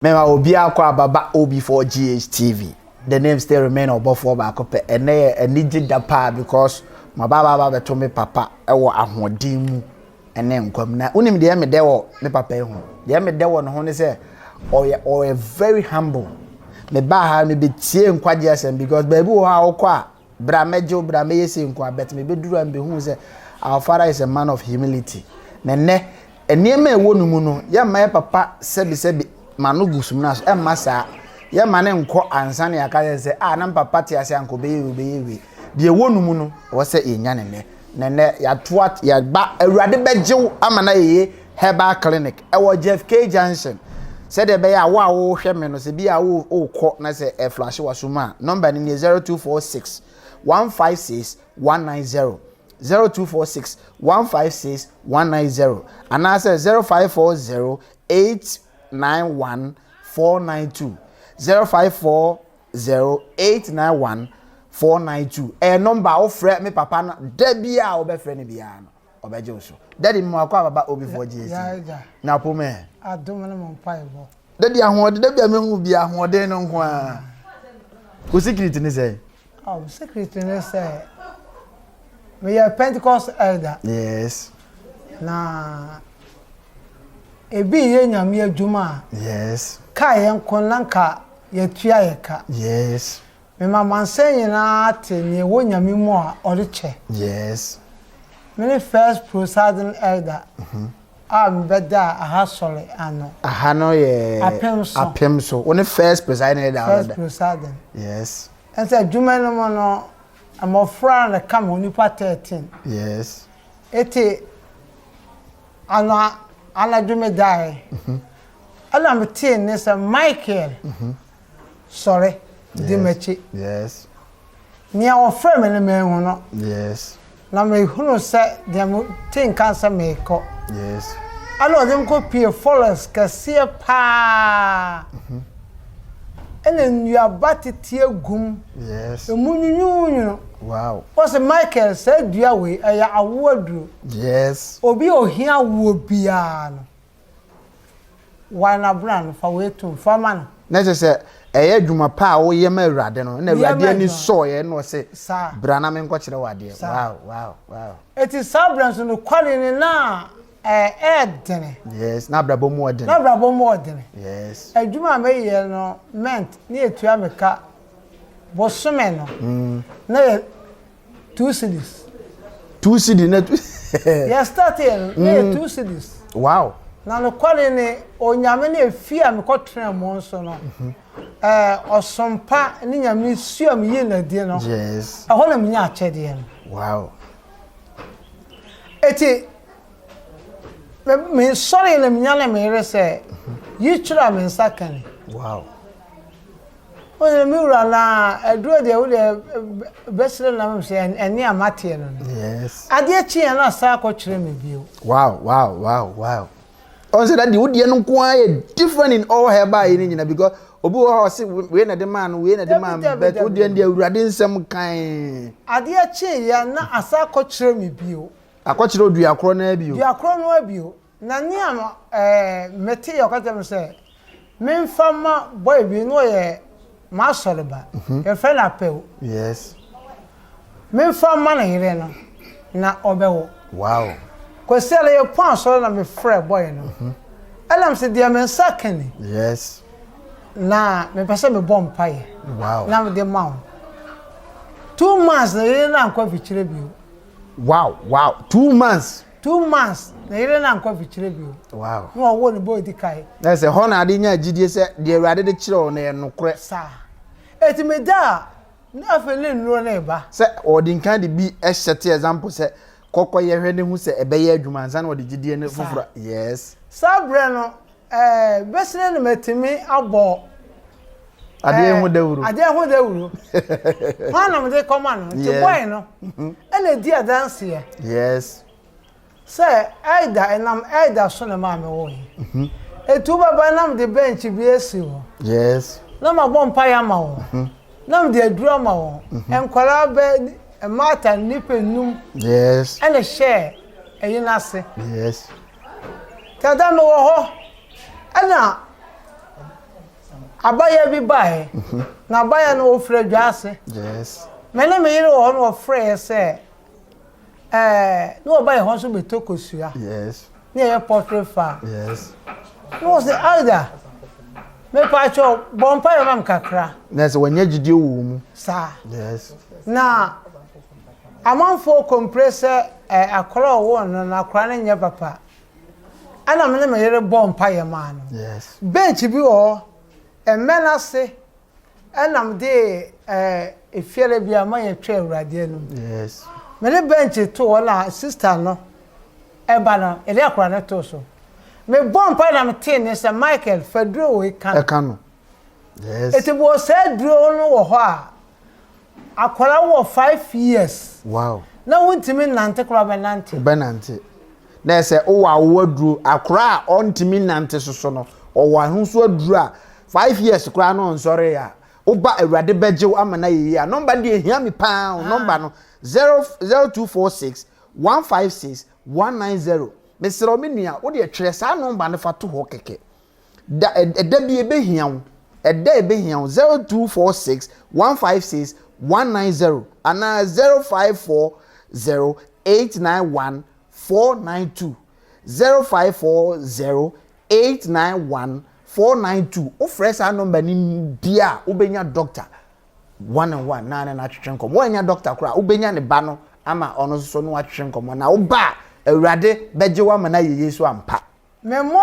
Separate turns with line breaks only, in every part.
Mema obi akwa baba B3gye TV. The name still remain obofo ba kope. Ene eniji dapa because my baba beto me papa ewo ahoden mu ene nkwam na unim de me dewo me papa ehu. De me dewo no ho ne se oye very humble. Me ba ha me betie nkwaje asem because baby wo ha okwa bra mejo bra meyese nkwa bet me beduru am be hu se our father is a man of humility. Nene eniema ewo no mu no ya my papa sebi manu gusum na so masa ya mane nko ansa ne aka se na papa ti ase anko beyewe de wonu mu no wo se enya nene ya toa ya ba awurade bejew amana ye herbal clinic wo JFK junction se de be ya wo hwe me no se bi ya wo kọ na se flash wasuma number ni 0246 156 190 0246 156 190 and I say 0540 891-492 0540-891-492 number ofre me papa na da bia obefre ne bia no obeje so daddy mo akwa baba B3gye na po me
adom na mo pai bo
daddy ahode da bia me hu bia ahode no nko a ko secret ni say
secret ni say we are Pentecost elder.
Yes.
Na ebi ye nyame adwuma.
Yes.
Ka ye nkonlanka ye tua ye ka.
Yes.
Me mama nsen na te ne wo nyame mu a ореche.
Yes.
Me first presiding elder. Beda aha sole ano.
Aha no ye apem so. One first presiding elder.
First presiding.
Yes.
And say adwuma no mo no amofra na come onipa 13.
Yes.
Eti ana dume die. Ala mtie ne se Michael. Sorry. Dimechi.
Yes.
Nia ofra me ne me hu no.
Yes.
Na me hunu se dem tin cancer me ko.
Yes.
Ala dem ko pie followers kase pa. Ene nua batete agum.
Yes.
Emunyunyu.
Wow.
Was Michael said dua we aya awoaduru.
Yes.
Obi ohia wo bia no. Wana brand fa wetu fama no.
Na se adwuma pa wo ye ma awurade no na awurade ani so ye no se bra na me nko kire wade. Wow.
Eti sabrans no kwale ni na edene.
Yes, na brabo mu odene. Yes.
Adwuma me ye no meant ni etua meka bosome no. Na 2 cities.
2 cities na
Ya started na 2 cities.
Wow.
Na no kwale ni onyame na efia me kotren mo nso no. Osompa ni nyame suam ye na die no.
Yes.
Aho na me nya achede no.
Wow.
Eti me sorry na me nya na me rese yi chura me nsakane.
Wow.
Oye mi ura na eduro de wo de besle na me se eni amate no.
Yes.
Ade chi ya na sa ko kire me bio.
Wow. On say that the wood no quite different in all herbal in because obi wo say we na the man but wood and the awurade nsem kan.
Ade chi ya na asa ko kire me bio.
Akọchire odua akro na bio.
Dua akro no abio. Na ni am meti yo ka tem se memfama boy bi no ye ma soleba. E fe na pew.
Yes.
Memfama na yire no na obewo.
Wow.
Kwesele ye pon so na me frɛ boy no. Elam se dia men sakani.
Yes.
Na me pese me bom paye.
Wow.
Na me de maw. 2 months na yire na nkwa fichire bio.
Wow. 2 months.
2 months na yire na nkwa fichire bio.
Wow.
No wo ni boy di kai.
Na se ho na ade nya gidie se de awurade de kire o na ye nokore.
Sa. Eti me da na afele nro na eba.
Se odinkan de bi ehete example se kokko ye hwe ne hu se ebeye adwuma ansa na ode gidie ne foforo. Yes.
Sabre no besle no metimi abo
ade hu dawuru.
Hwana me de koma no ti boy no. Ene di dance ye.
Yes.
Say aida enam aida so na ma me wo yi. Etu baba nam de bench bi esi wo.
Yes.
Na ma bom pa ya ma wo. Nam de adura ma wo. Enkwara be mata nipe num.
Yes.
Ene share eyinase.
Yes.
Tada me wo ho. Ana abaya bi bae na abaya no ofre dwase
yes
mene me yire wo no ofre se no abaya ho so betokosua
yes
ne ye portrait fa
yes
no se alda me pa cho bompa yo mam kakra
na se wanya gidi wo mu
sa
yes
na amanfo compressor akora wo no na akora ne nya papa ana mene me yire bompa ye ma no
yes
bench bi wo emenase enam de efiere bi ama ye twa Awurade anum
yes
mene bench to wala sister no eba no ele akora ne to so me bompa na me tin ne se Michael Fedro we kan
yes
etibo se duro no wo ho a akora wo 5 years
wow
na wontimi nante kora
benante na se o wa wo aduro akora a ontimi nante soso no o wa hunso aduro a 5 years kora no nsore ya oba Awurade beje amana yi ya number de ehia mi pa number no 0246 156 190 mesero me nua wo de twere sa number ne fa to ho keke da eda bi ebehia wo eda ebehia wo 0246 156 190 ana 0540 891 492 0540 891 492 o fresh our number ni bia obenya doctor 1-on-1 na twetwenkom wo anya doctor kora obenya ne ba no ama ono so no atwenkom na wo ba Awurade beje wa mana ye Yesu ampa
memo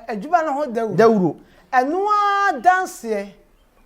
adwuma no ho
dawuro
enua dance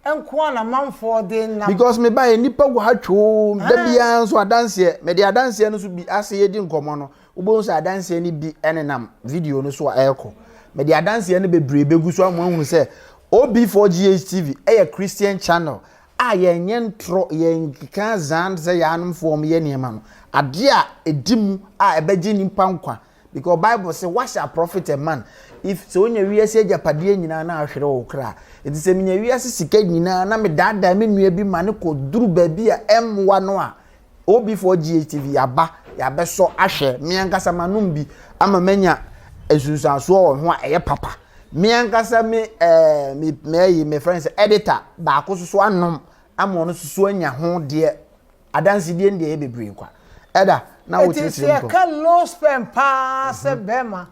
enko na manfo de na
because me ba nipa wo ha two da bia so adanse me de adanse no so bi ase ye di nkomo no ubon so adanse ni bi enenam video no so ayeko me de adanse no bebre begu so amahunu se B3gye TV a Christian channel a ye nyentro ye nkika zan se ya anumfo me ye niema no ade a edimu a ebeje nimpa nkwa because Bible say what shall profit a man if so nya wiase agapade nyina na ahwere wo kra enti se nya wiase sika nyina na me dada me nua bi mane ko duru ba bi a emwa no a B3gye TV yaba yabeso ahwe me ankasa manum bi ama manya esunsanso wo ho a eye papa me ankasa me friends editor ba ko so anom ama no so anya ho de adanse de ndie bebre kwa eda na wo tiri
ko ka low sperm pa se bema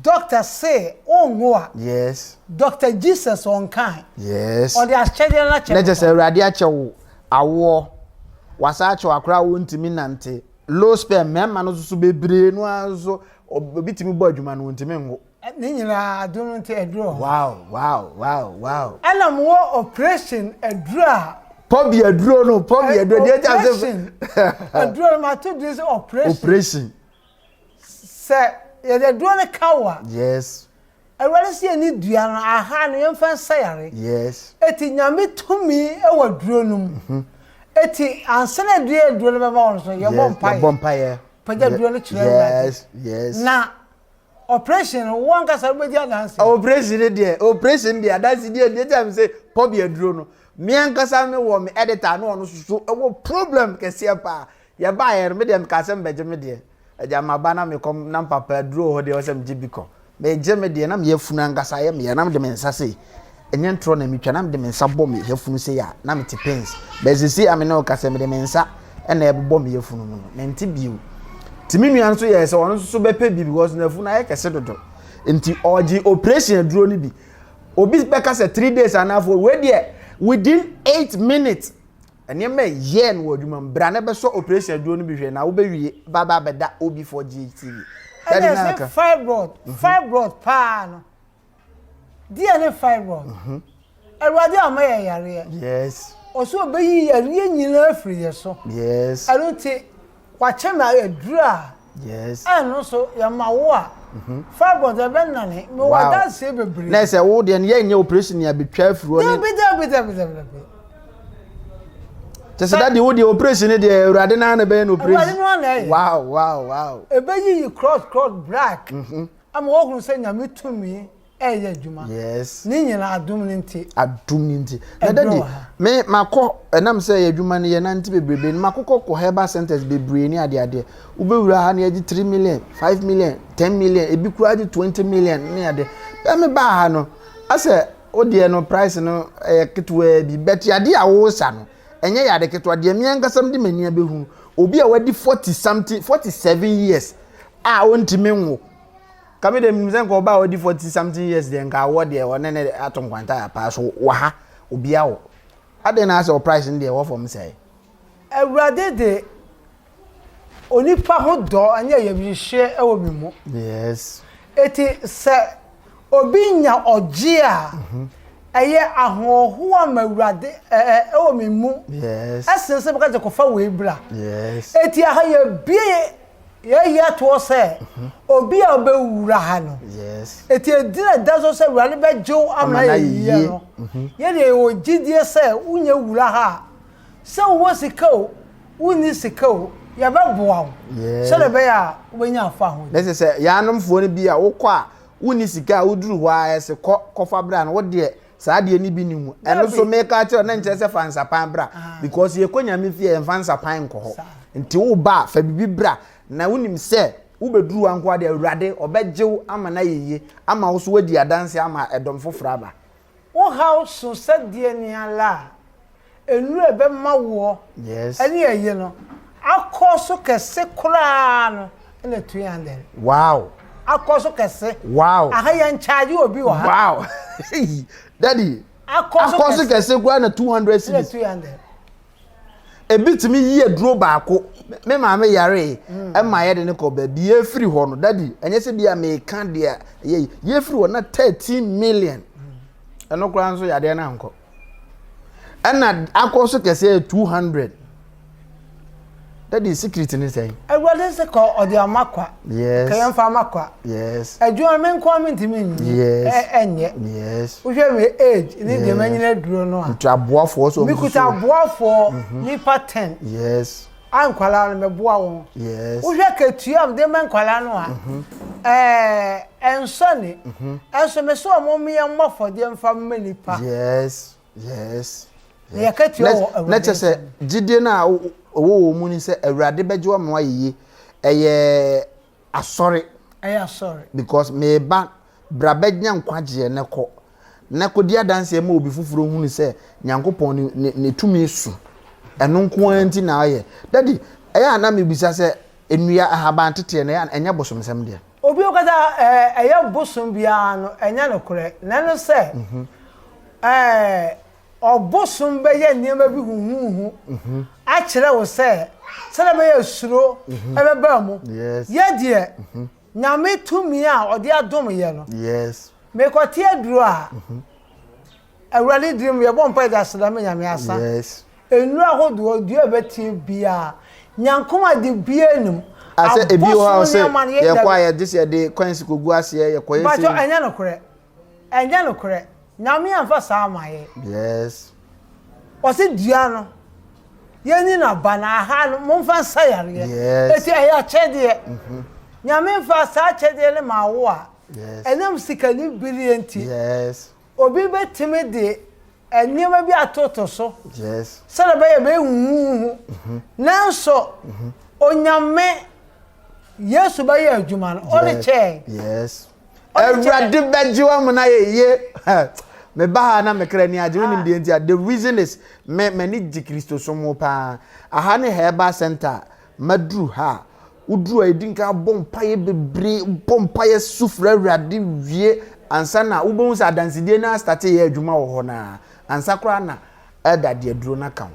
doctor say onwa
yes
Dr. Jesus on kind
yes
on the schedule na
check na just Awurade achewo awo wasa achewo akra wo ntimi nante low sperm mema no so bebre no azo obitimi bo adwuma no ntimi ngo
ni nyina adunu nte eduro
wow
ana mo operation edura
Pobi aduro no pobi aduro dey tell say
aduro ma to this operation se ye de aduro ne kawa
yes
Awurade se ni dua no aha no yemfa sayare
yes
eti nyame tumi e wa aduro num eti ansana dua aduro ne beba won so ye bompa
ye
paja aduro ne kire
yes
na operation one ka sabe dia dance
operation dey dance dey tell me say pobi aduro no me ankasa me wo me editor no ono so wo problem kese pa ya ba yer me dem ka sem beje me de eja maba na me kom na papa aduro ho de o sem jibiko me je me de na me yafunu ankasa ye me na me de me nsa sei enye ntro na me twa na me de me nsa bɔ me yafunu sei ya na me te pens be sisi ame na o ka sem de me nsa e na ebobɔ me yafunu no me nti biu timi nua nso ye se ono so bepe bi because na funu aye kese dodo nti oji operation aduro ni bi obi beka se 3 days anafo we de within 8 minutes ene me yen wo adwuma mbra na be so operation aduro no bi hwe na wo be wie baba beda B3gye TV
that fibroid pa no dia ne fibroid Awurade amaye yare
yes
oso obeyi yare nyina afiri ye so
yes
aluti wachema adura
yes
eno so ya mawo a fibroid e ben nane me wada se bebre
na se wo de ne nya operation ya betwa afiro ne
be
just that the operation de Awurade na na be no operation wow
ebeyi cross black am wo kun se nyame tumi eye adwuma
yes
ni nyina adum nti
na daddy me makọ enam se ye adwuma ne ye nanti bebrebe ni makọ ko herbal centers bebrebe ni ade ubewura ha na ye 3 million 5 million 10 million ebi kura de 20 million ni ade be me ba ha no ase odie no price no ketwa bi bet yade a wo sa no enye yade ketwa de me ankasam de mania behu obi a wadi 47 years a ontime nwo kame de mzen ko ba wadi 40 something years de nka wo de wona ne atom kwanta ya pa so wa ha obi a wo ade na ase price no de wo for me say
Awurade de onipa ho do anya yebihye ewo mi mu.
Yes.
Eti se obi nya oje a eye ahoho amawurade ewo mi mu.
Yes.
Asense baka je kofa we bra.
Yes.
Eti aha ye bie ye to se obi a obewura ha no.
Yes.
Eti edina dazo se wurade bejo amana ye no. Ye de ogidie se unye wura ha. Se wo sika o uni sika o ya beboa o. Se le be ya wenya afa ho.
Let's say ya nomfo ne bi a wokọ a uni sika uduru ho a se kofa bra na wo de saa de ni bi ni mu eno so make a che na nche se fansa pan bra because ye konya me fie fansa pan nko ho nti wo ba fa bibi bra na wonim se wo beduru anko ade Awurade obegyew ama na yeye ama wo so wadi adanse ama edom fofora ba
wo house so sadie ni ala enu ebe mawo
yes
ani yeye no akoso kese kura no na 200
wow
akoso kese
wow
aha ya charge obi wa
wow daddy akoso kese kura na 200 cedis
200
ebitimi yi aduro baako me ma me yare e ma ye de ne ko ba bi efiri ho no daddy enye se bia me kan de ye efiri ho na 13 million eno kura nso ya de na nko ana akoso kese 200 that is secret ni say
Awurade se ko odi amakwa
yes
kayan fa amakwa
yes
adwuma men ko mentimi
yes
enye
yes
wo hwe me age ni de manyina duro no a
ntraboafo so
mi kuta boafo nipa 10
yes
ankwala no meboa won
yes
wo hwe ketuam de mankwala no a ensoni enso me so mo me mofo de mfa mmanipa
yes yes
ya ketuo
na chese gidie na owo mu ni se Awurade bejo ma yeye eye asori because me ba bra begnya nkwaje ne ko dia danse ma obi fufuro hu ni se nyankopon ne tumi su eno nko anti na aye daddy eya na me bisa se enua ahaban tete ne enya bosomsem de
obi okata eya bosom bia no enya no kore na no se obosom be ye niam bi huhu a kire wo se na me yesuro ebe ba mu ye die nyame tumi a ode adom ye no
yes
me ko tie duro a Awurade dream ye bon pa da sada me nyame asa
yes
enu ahodo odi ebeti bia nyankoma de bia num
ase ebi ho ha se ye kwa ye dis ye de kwansi kogu ase ye kwa ye se
ba enya no kore nyame anfa saa maye
yes
wose dua no ye ni na bana ha no momfa sayare
yes
eti eya chede nyame mfa saa chede le ma wo a
yes
enam sikani brilliant
yes
obi betime de enema bi atoto so
yes
sele be ye be hu nanso onyame Yesu ba ye adwuma no all che
yes Awurade bejo amuna ye me ba ha na me kra ni age wonim de ntia the reason is me ni ji Kristo so mo pa aha ne herbal center madru ha udru edinka bompaye bebre bompaye sufra Awurade wie ansa na ubon sa dansidie na start ye adwuma wo ho na ansa kra na eda de aduro na kan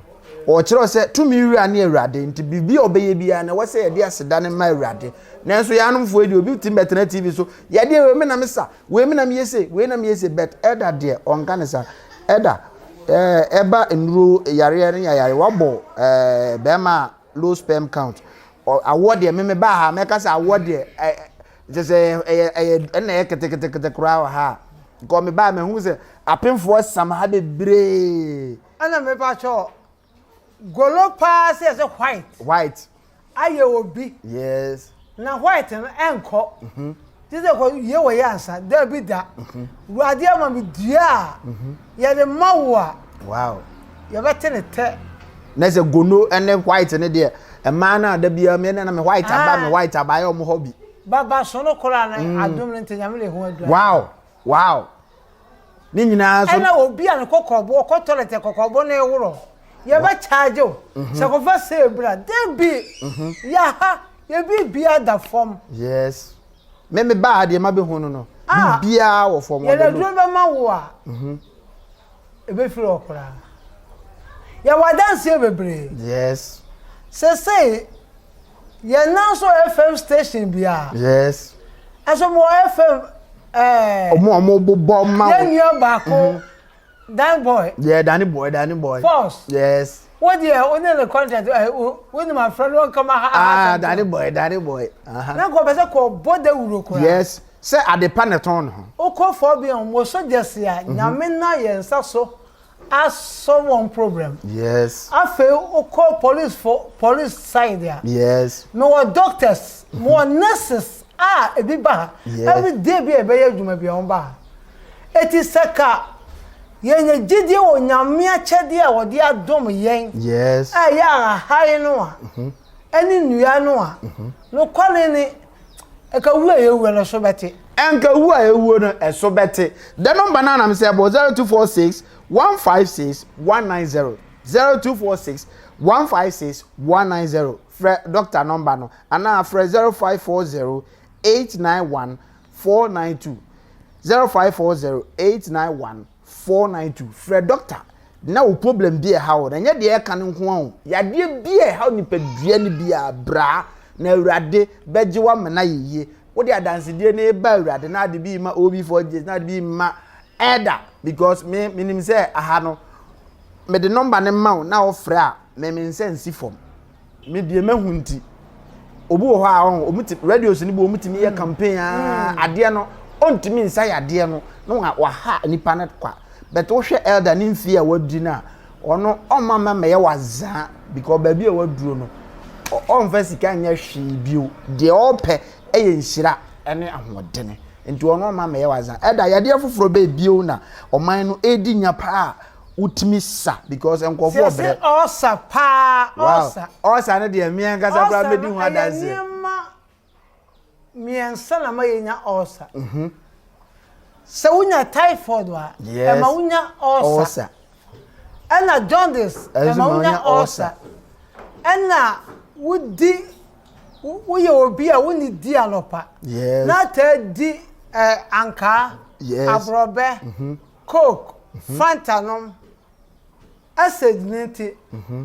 o kire se tumi wi ane Awurade nti bibi obeye bia na wose ye de aseda ne ma Awurade nanso ya nomfo edi obi timbetena TV so ye de we me na mesa we me na me yese bet eda de onka ne sa eda eba enuro yare ne yare wabo bema low sperm count award de me ba ha me ka sa award de just na ye kete kura ha ko me ba me hu se apemfo sam ha bebre
ana me ba cho golo pass as a white aye obi
yes
na white no enko this is ko ye wo yansa da bi da Awurade ama me dua ye de mawo
wow
ye betene te
na se gono ene white ne de e ma na da bia me na me white aba ye o mo hobby
baba so no kora na adom ne ntanyame le ho adua
wow ni nyina so
ana obi an kokobo ko toilet kokobo na ewuro ye ba charge o se ko fa say bra debi ya ha ye bi ada form
yes me ba de ma be hu no bia wo form
ye le duro be ma wo a e be firi okura ya wa dance e bebre
yes
say ye now so FM station bia
yes
aso mo FM
omo bo ma
yeah ba ko Dan boy
yeah Danny boy
Force
yes
what there only the contract when my friend won't come
Danny boy
na go be say ko bode wuro ko
yes say at the paneton
o ko for be on mo so just ya nyame na ye nsa so as someone problem
yes
afa o ko police side there
yes
no doctors more nurses ebi ba every day be ebe adwuma bi on ba eti saka yenye gidi o nyame achede a wode adom yen
yes
ya hai no a eni nua no a no kwale ni eka wu ayewu no so bete
enka wu ayewu no eso bete the number na am say about 0246 156 190 0246 156 190 doctor number no ana 0540 891 492 0540 891 492 Fred doctor na wo problem bi e hawo na nya de e kan nko an ya de bi e hawo ni padua ni bi abra na Awurade beje wa mena yeye wo de adanse de na e ba Awurade na de bi ma B3gye na de bi ma elder because me nim say aha no me de number ne ma na wo frɛ a me nsi form me de mahunti obu ho a omuti radios ni bo omutimi ye campaign ade no ontimi nsa ya ade no na wa ha nipa na kwa but wo hwe elder ni mfi a wadu na ono omama me ye waza because ba bi a waduro no on fa sika nya hwe bio de ope eye nhira ene ahodene nti ono omama me ye waza elder ya de foforo be bio na oman no edi nya pa utimi sa because enkofo obre
osa pa
osa ne de mia nkasa bra medi hu adanse
miensa na mayenya osa se unya typhoid wa ema unya osa ena jaundice ema unya osa ena wudi uye obi a woni di alopa na ta di anka abrobe coke fanta nom acid neti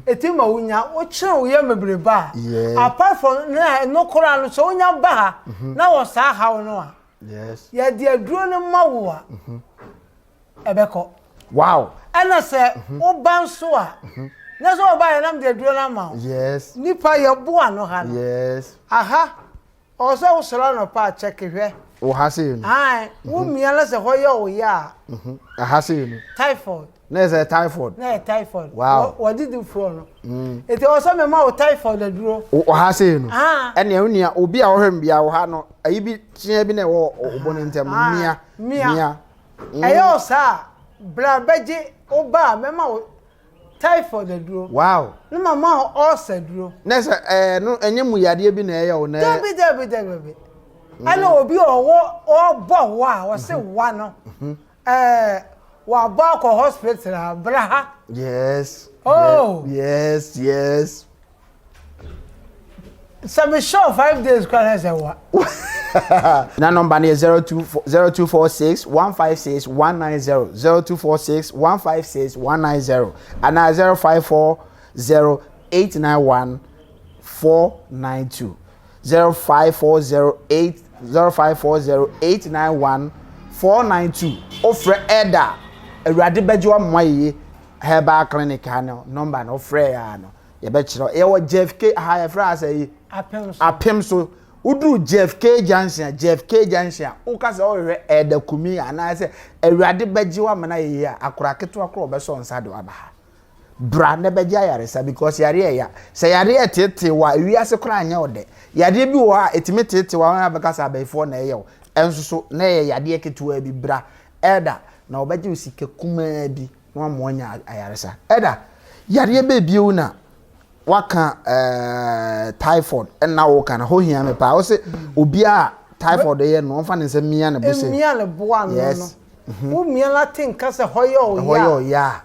etima unya o kire wo ye mebreba apart from na no kora no so unya ba na wo sa hawo no a
yes
ya di aduro ne mawo a ebeko
wow
ana se o banso a na so ba ya nam di aduro na mawo
yes
nipa ye bo ano ha no
yes
aha o so wo soro no pa check hwe
o ha se you
wo miala se ho ye o ya
aha se you
typhoid
na is typhoid
wow what did you from no it also me ma typhoid aduro
o ha se you ene unia obi a wo hwem bia wo ha no ayi bi tia bi na wo obone ntem mia
ayo sa bra beje oba me ma typhoid aduro
wow
no mama osa aduro
na se no enye mu yade bi na eya wo na
debi ana obi o bo wa wo se wa no wa ba ko hospital bra
yes
oh
yes
some show 5 days can say what
na number is 0246 156 190 0246 156 190 and 0540 891 492 0540 891 492 offer elder Awurade beje wa mwaye herbal clinic ano number no frɛ ya no ye be kire ye wo JFK ha ye frɛ asai apem so udru JFK junction o ka se o hwɛ elder Kumi ana se Awurade beje wa mena ye a akora keto akora be so nsa de wa ba bra ne beje Ayare sa because yare ya se yare tete wa wiase kora anya ode yare bi wo a etime tete wa na be ka sa abaifo na ye enso so na ye yare keto bi bra elder na obaje usike kuma bi no amonya Ayare sa elder yare be biu na waka typhoid na wo kana ho hia me pa wo se obi a typhoid ye no fa ne se mia na bo se
mia le bo ano no wo miala tinka se hoyo
ya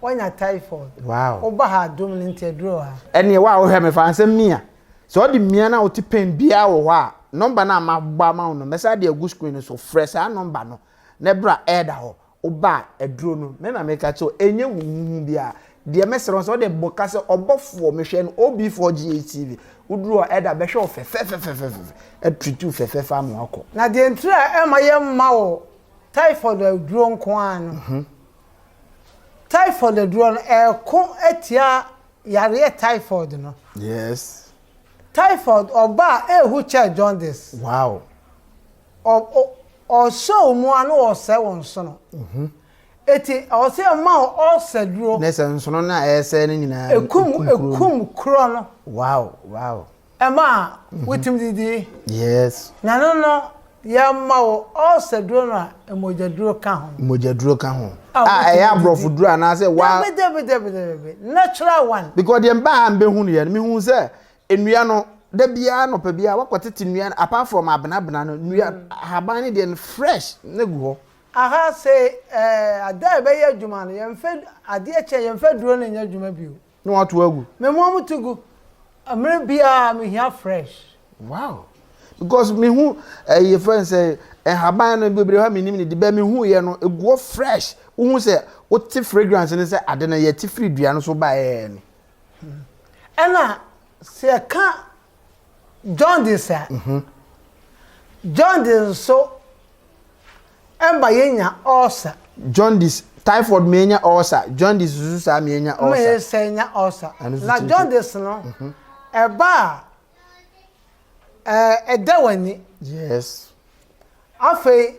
wanya typhoid
wow
oba ha dum ni ntedro ha
ene wa wo hwe me fa ansem mia so di mia na wo ti pen bia wo ha number na ma gba ma no mesa de agu screen so fresh a number no na bra eda ho oba eduro no me na me ka cho enye wuhu bia de mesero so de boka se obofo me hwe no B3gye TV uduro eda be hwe fe etreatu fe fa mo akọ
na de ntra e ma ye ma wo typhoid eduro nko an typhoid eduro no e ko etia yare typhoid no
yes
typhoid oba ehu che jaundice
wow
o so mu anu o se won so no eti o se ma o se duro
nese nsono na ese ni nyina
ekum kro no
wow
ema wetim didi
yes
na no ya ma o se duro na emoja duro ka ho eya brofu duro na se wa debe natural one
because dem ba am be hu ne me hu se enua no da bia no pa bia wakotete nua apart from abena no nua haban ne de fresh na gu ho
aha se ada be ye adwuma no yemfe ade eche yemfe duro na nya adwuma bio
no wato agu
me mo mutugu amre bia me hia fresh
wow because me hu ye friend say haban no bebre ha minim ne de ba me hu ye no egu fresh hu se o ti fragrance ne se ade na ye ti free dua no so ba ye ni
ena se ka jaundice jaundice so emba yenya ulcer
jaundice typhoid menya ulcer jaundice su sa menya ulcer
me senya ulcer na jaundice no eba edawani
yes
afei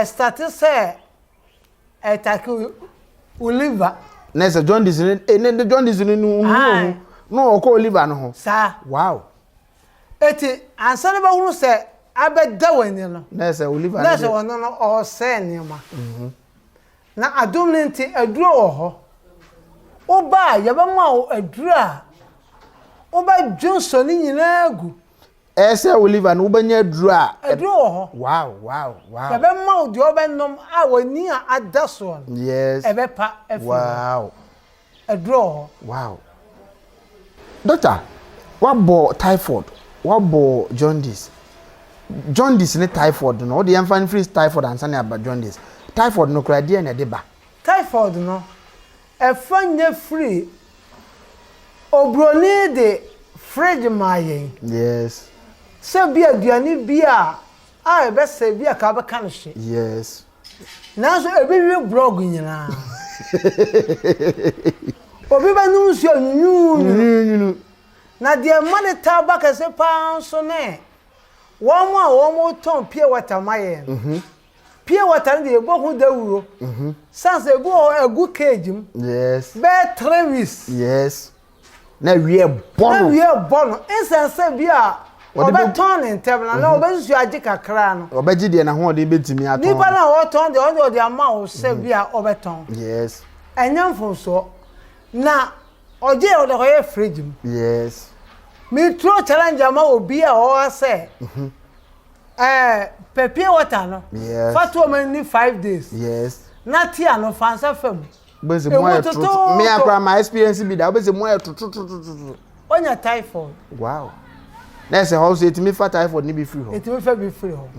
start say attack liver
nessa jaundice ne jaundice no no ko liver no ho
sa
wow
eti ansane ba hunu se abeda wani no
nessa liver
nessa wono no o se niama na adum ne nti aduro wo ho oba yaba ma aduro a oba Johnson nyina agu
ese liver no banya aduro a
aduro wo ho
wow
yaba ma de oba nom a wani a adaso
yes
ebe pa efu
wow
aduro wo ho
wow doctor what about typhoid what about jaundice ne typhoid no the infant free typhoid and sani about jaundice typhoid no kra dia na de ba
typhoid no efanye free obroni de fridge mayen
yes
se bia aduane bia a ebe se bia ka be kan hye
yes
nanso ebe wi blog nyina obi ba nu nso nyunu na de mane taba ka se pa so ne won ton pie water mayen pie water de ebo hu dawuro sans ebo agu kejim
yes
be 3 weeks
yes na wie bono
insense bia obe ton in table na obe su agi kakra no
obe de na ho de betimi aton
nipa na o ton de de ama o se bia obe ton
yes
enyamfo so na oje o de ho fridge
yes
me throw challenge ama obi a o say pepie water no
yes
fatu man ni 5 days
yes
na tia no fansa fam
bese mo me akra my experience bi da bese mo
onya typhoid
wow na say how say it me fa typhoid ni bi free ho
it me fa bi free ho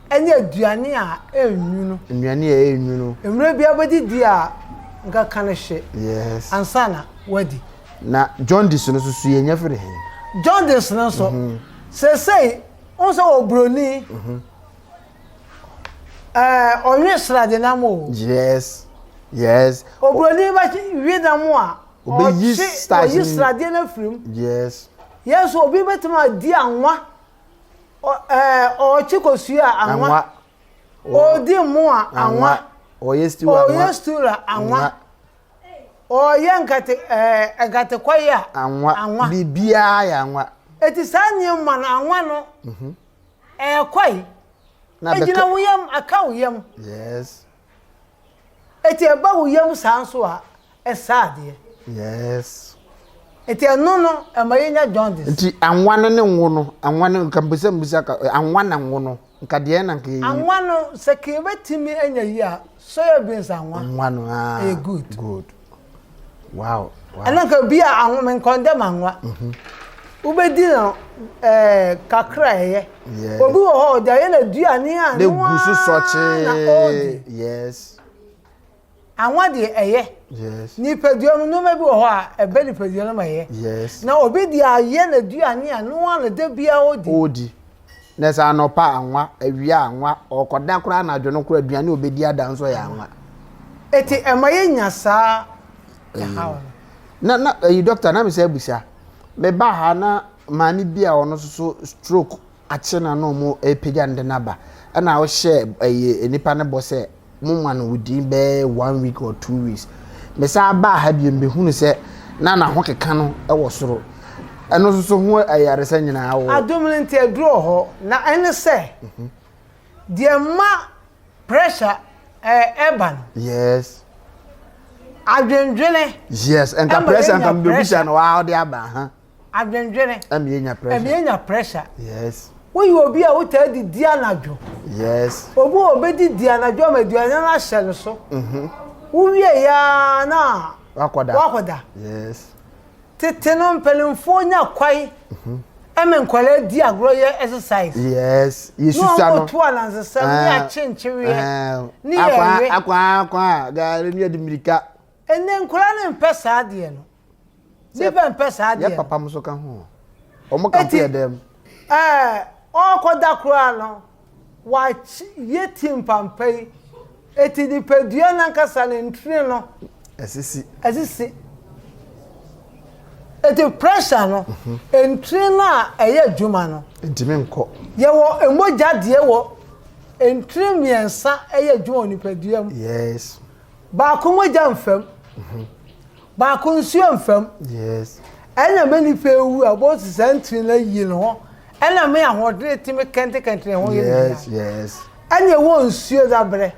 enya aduane a enyu no
aduane a enyu no
emre bia bedi di a nka kan hye
yes
ansana wadi
na jaundice no so ye nya free
jaundice no so say onso obroni onwe srade na mo
yes
obroni ba wi na mo a
obi
srade na frim
yes
obi betuma di anwa o chikosua anwa o di mo a anwa
o
yestura anwa o yenkate egate kwaya
anwa bibia ya anwa
eti sanye man anwa no kwai na ejina wuyam aka wuyam
yes
eti eba wuyam sanso a esade
yes
eti eno no emayenya jaundice
enti anwa no ne nwo no anwa no kambese mbisa ka anwa na nwo no nka de na nka
anwa no se ke betimi anya yi a soya beans anwa
no
good
wow
anaka bi a anwa men condemn anwa ubedi no kakra eye obi wo ho de ye na duane a
de gusu soche yes
anwa de eye
yes
ni peduam no mebi wo ho a ebe ni peduam ma eye
yes
na obi de aye na duane a no an de bia odi
nesa anopa anwa awia anwa okoda kura na adwo no kura aduane obedi adanso ya anwa
eti emaye nyasa
na doctor na me say busia me ba ha na mani bia ono so stroke ache na no mo epega nde na ba na wo share enipa ne bo say mumma no wudi be 1 week or 2 weeks me say ba ha bi mbe hunu say na ho keka no e wo soro eno so ho ayare sa nyina wo
adomlente aduro ho na ene say de ma pressure urban
yes
adwendwene
yes and ka pressure and can be bisa no wa de aba ha
adwendwene
enya
pressure
yes
we obi a wuta di dianajo
yes
obu obedi dianajo ma duane na hye so uwie ya na wakoda
yes
teteno mpelimfo nya kwai nkwale di agro ye exercise
yes yesu sa no
to ananse ya chenchewe ni
akwa ga ni admirika
ene nkwala ne mpesa ade no dibe mpesa ade
ya papa muso ka ho omo ka pe dem okoda kura no wa yetim pampai eti di pedua na nkasa ne ntire no asisi
eti pressure no ntire na eye adwuma no
ntime nko
ye wo emoja de wo ntire miensa eye adwuma oni pedua mu
yes
ba ko moja mfam ba ko nsuo mfam
yes
ena mani pewu abo sentry na yi no ena me ahodre timi kente ho ye
yes
ena wo nsuo da bre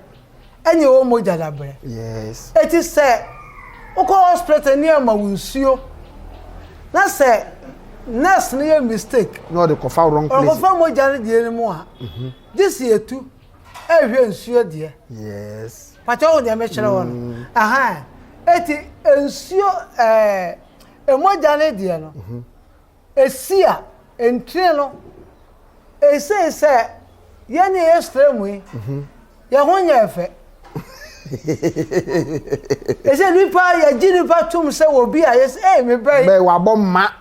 ena wo moja da bre
yes
eti se uko hospital ni ama nsuo na se nurse no ye mistake
no the cofa wrong place
o fa moja ne die ni mu a this yetu ehwe nsuo de
yes
pato wo de me kire won aha eti nsuo emoja ne de no esia entire no ese ye ne extreme yi ye ho nya efe ese nipa ya jini pa tum se obi a yes me be
wa bomma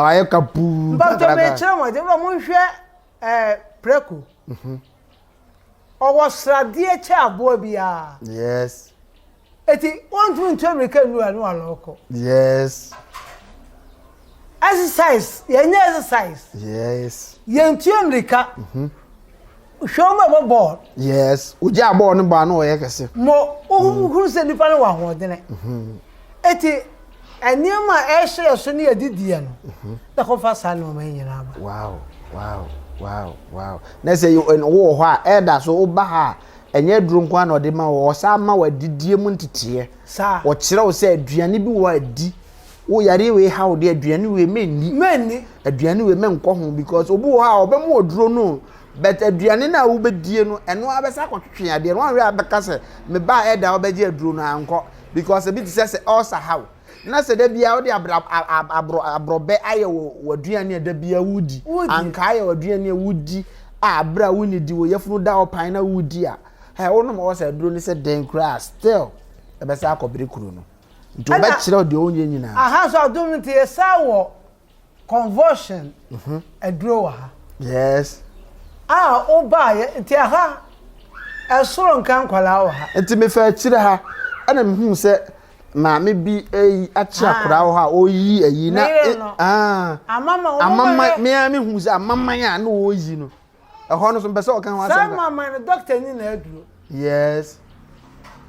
wa
ye kapu
ba to me kire mo de ba mo hwe preku o was radie che abo bia
yes
eti want to America nu anu aloko
yes
exercise ye exercise
yes
ye ntu America show me ball
yes uji abo no ba no ye kese
mo uhuru se nipa no wa hodene eti eniema ehye so ne yedidie no da ko fa sa no ma nyina ba
wow na say wo ho a eda so uba ha enye duru nkwa na odema wo sa ma wadidie mu ntete
sa
wo kire wo se aduane bi wo adi wo yare we ha wo de aduane we menni aduane we menko ho because obu ha obemu oduro no but aduane na wo bedie no eno abesa kwotwe ade no anwe abeka se me ba eda wo beje aduro no anko because e bi se also how na se da bia wo de abrobe aye wo aduane da bia wudi anka aye wo aduane wudi abra woni di wo yefunu da opan na wudi a ha wono mo se aduro ni se den kra still e be sa akobere kuro no nto ba kire o de onye nyina
aha so adum nti esa wo conversion aduro wa
yes
oba ye nti aha esoro nkan kwala wa
nti me fa kire ha ana me hu se maame bi achi akura wo ha oyi ayi na amama me hu se amama ya na oyi no ehọ no so mpese o kan wa
sa mama no doctor ni na aduro
yes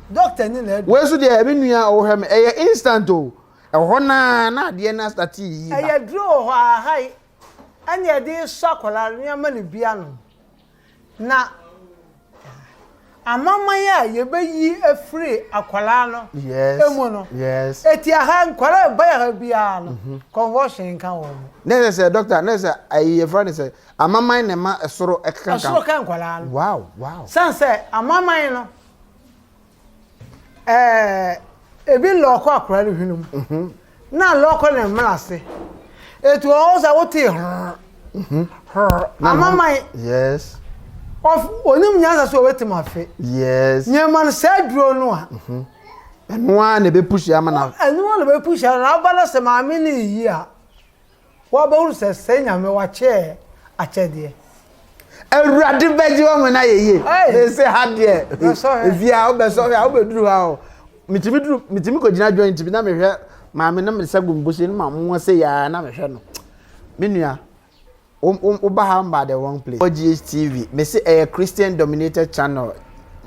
doctor ni na aduro
we so de abi nua o hwe me instant o ehọ na ade na start yi ba
aduro ho ahai anya de sakola ni ama ni bia no na amama ya yebeyi afri akwala no
yes
emu no
yes
eti aha nkwala ba ya bia no conversion kan wo
ne say doctor ne say ayi friend say amama na ma esoro ekaka
esoro kan kwala no
wow
sanse amama no ebi loko akwala hwinum na loko na mrase etu o za wote amama
yes
of onim nyanza so wetim afe
yes
nyeman sa duro no a
eno a na be push ama na
eno na be push na abana se maame ni yi a wa ba uru se nyame wa che achede
Awurade beji wa na yeye e se ha de evia obeso ya obeduru ha o mitimi ko gina joint bi na mehwe maame na me sagum bosi ni maamo se ya na mehwe no menua Obahamba the wrong place. GHTV, me say a Christian dominated channel.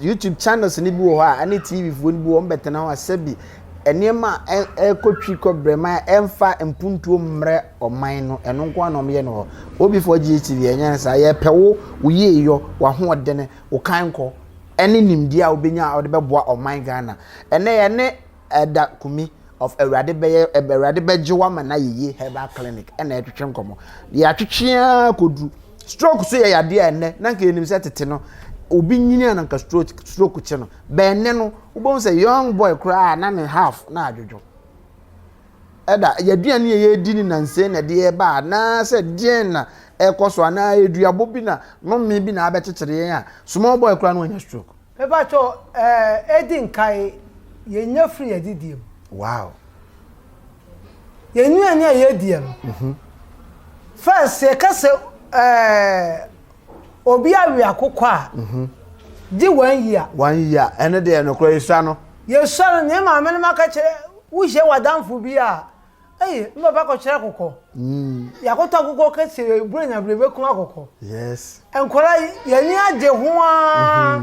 YouTube channels ni bi wo ha, ani TV fo ni bi wo mbete na wa sebi. Enema ekotwi ko brema emfa empuntuo mre oman no eno nko anom ye no. Obi for GHTV enyan sa ye pewo wo ye yo wa ho odene wo kan ko ene nimdi a obenya a ode beboa oman Ghana. Ene ye ne da Kumi of Awurade B3gye wa mana yeye herbal clinic ena etwetwe nkomo ya twetwea kodu stroke so ya yade ene na nka enim se tete no obi nyini ananka stroke che no be ene no ubon say young boy cry na ne half na adwojo eda yaduane ye di ni nanse na de ba na se den na ekoso ana eduabo bi na no me bi na abekekere yen a small boy cry no anya stroke
e ba cho edin kai ye nya free edidiem.
Wow.
Ye nu anya ye die no. First se ka se obi awi akokọ a. Di 1 year. 1
year. Ene de no kro yesa no.
Yesa no ne ma me maka kire wo hye wadamfo bi a. Eh, no ba ko kire akokọ. Yakoto akokọ ka se brenya brebe kun akokọ.
Yes.
Enkora ye ni age ho a.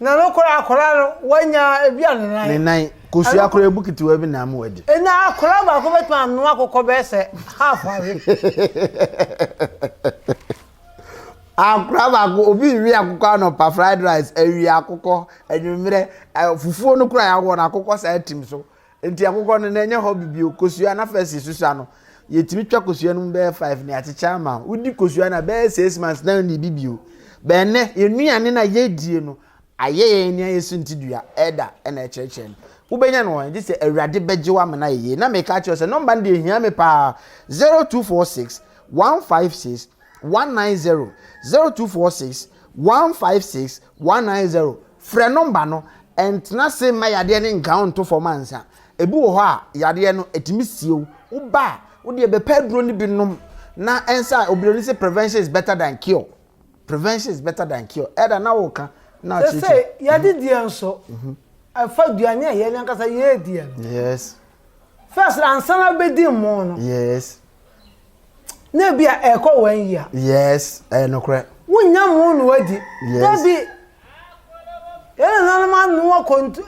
Na no kora akora wanya ebia ne
nan. Kosu akora ebukiti wa bi na am wadi.
Na akora ba ko betu anu akokọ be se half awe.
Akora ba ko obi wi akokọ no pa fried rice ewi akokọ enwumre fufuo no kura ya wo na akokọ sa tim so. Enti akokọ no na enye ho bibio kosu na first susa no. Yetimi twa kosu no be 5 na achicha ma. Udi kosu na be 6 months na ni bibio. Be ne enuane na yedie no ayeye ni ayesu ntidua eda na echeche no. Ubenya no je se Awurade B3gye wa mena yeye na me ka che se number ndi ehia me pa 0246 156 190 0246 156 190 frɛ number no entna se ma yade ne nka onto for mansa ebi wo ho a yade no etimi siew wo ba wo de be pedro ni binom na ensa obiro ni se prevention is better than cure. Prevention is better than cure. Eda na wo ka na
chi say yade die nso afa duane a ye nyankasa ye die.
Yes.
First ansana be di mo no.
Yes.
Na bia eko 1 year.
Yes, no kre.
Wonya mo no wadi.
Yes.
Bi yana na ma no kontu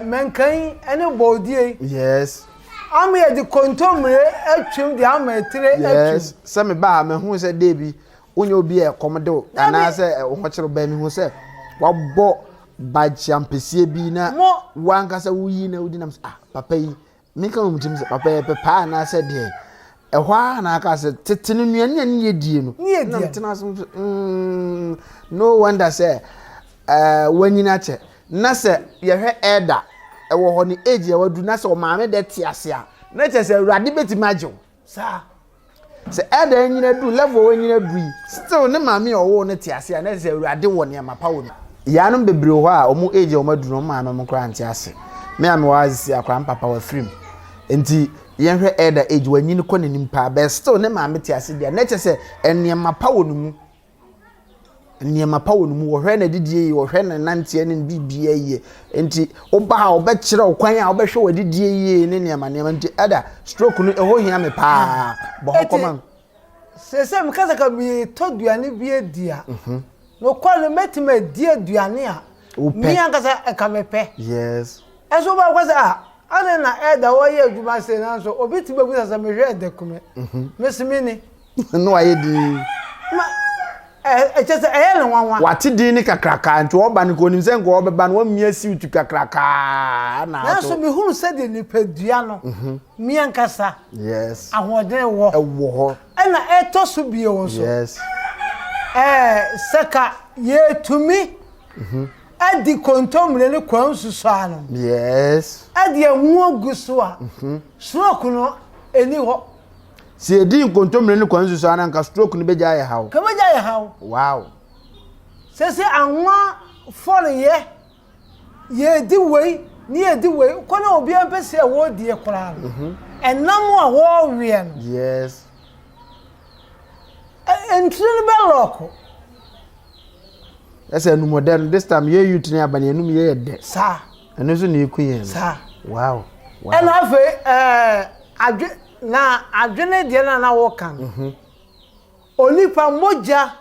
menkan ene bodie.
Yes.
Am ye di kontomre atwem di am etire atwem.
Yes. Se me ba me hu se de bi onye obi e komdo ana se ho kire ba mi hu se wabọ ba champesie bi na wankasa wuyi na udi na papa yi me kan mu tim se papa e pepa na se de ehwa na aka se tetene nuane ne yedie no na tena so no wonder say wanyina che na se ye hwe elder e wo ho ni age e wadu na se o maame de tiase a na che se Awurade beti magyew
sa
se elder nyina du level wanyina du still ne maame o wo ne tiase a na se Awurade wo ne ma pa wo yanom bebre ho a omu age o madu no maame mo kra ntia ase me am wazi akwa papa wa film enti yenhwe elder age wanyini ko ne nimpa be still ne maame tiase dia na che se enema pa wo no mu enema pa wo no mu wo hwe na didie yi wo hwe na nantie ne bibia yi enti oba ha obekire okwan a obehwe wadidie yi ne nema enti elder stroke no eho hia me pa bo hokoma
se mkaza ka bi to duane bi edia no kwale metime die duane a mi ankasa ka mepe.
Yes.
Eso ba kwasa ane na elder wo ye adwuma se na so obi ti bebu sa me hwe edekume mesimi ni
no aye di
just a one.
What it didn't kakraka and to Oban go himself go over ban 1 year suit to kakraka.
Now, so me who said in the Pediano, me and Cassa.
Yes.
I want to walk
a war.
And I toss to be also.
Yes.
Seka, ye to me. At the contom, little crowns to Sano.
Yes.
At the more gusua. Smoke any what.
See a dean contom no kwanzu so ananka stroke no beja how.
Come on, how?
Wow.
Say I want for ye. Ye the way, near the way, kono obi ampese a word dear Koran. And no more warrior.
Yes.
And Trinidad local.
That's a modern this time you to near Banyanum ye dead.
Sir.
And also new queen.
Sir.
Wow.
And I've na adwene de na wo kan onipa moja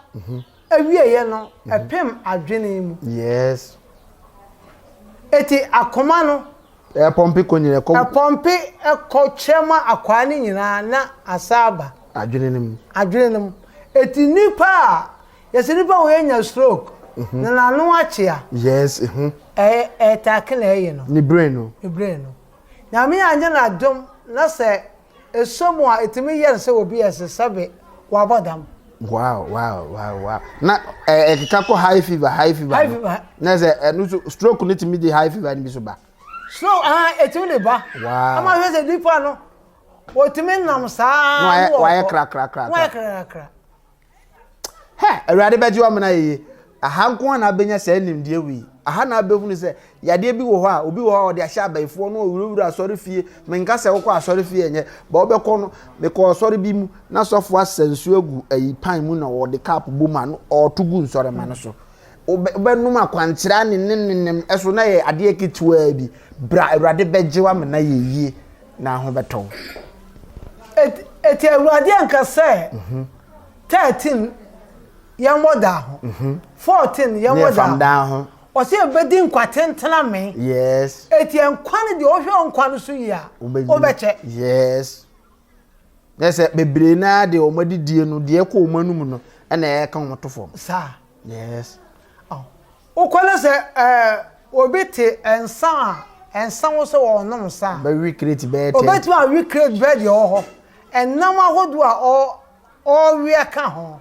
awieye no epem adwene mu
yes
eti akoma no
e pompe konyere ko
e pompe e ko chema akwa ni nyina na asaba
adwene
mu eti nipa yesi nipa wo nya stroke na nanu achia
yes
take na eyi no
ni brain no
na me anya na dom na se esomo etimi yer se obi esebe wabodam
wow na ekaka high fever na se stroke no timi di high fever ni bi so ba
stroke etimi le ba
wow
ama hwe se dipa no otimi nam saa
no why kra he Awurade beji wa mena ye aha nko na benya se nimde wi aha na abehunu se yade bi wo ho a obi wo ho de ahya abaifo no owurawura asori fie menka se wo kwa asori fie enye ba obekọ no me ko asori bi mu na sofo asansu agu ayi pan mu na wo de cap boma no otugu nsori ma no so obenum akwankyira ne eso na ye ade ekitwa bi bra Awurade beji wa mena ye yie na ho beto
eti Awurade anka se 13 yamoda ho 14 yamoda ho o se bedi nkwatentena me
yes
eti enkwane de ohwe nkwane so yi a obeche
yes nese bebre na de omadidie no de ekọ omanum no na e ka omotofo
sa
yes
o kwale se obete ensan wo se wo nom sa
ba we create be
obete ma we create be de ho enam ahodo a o we ka ho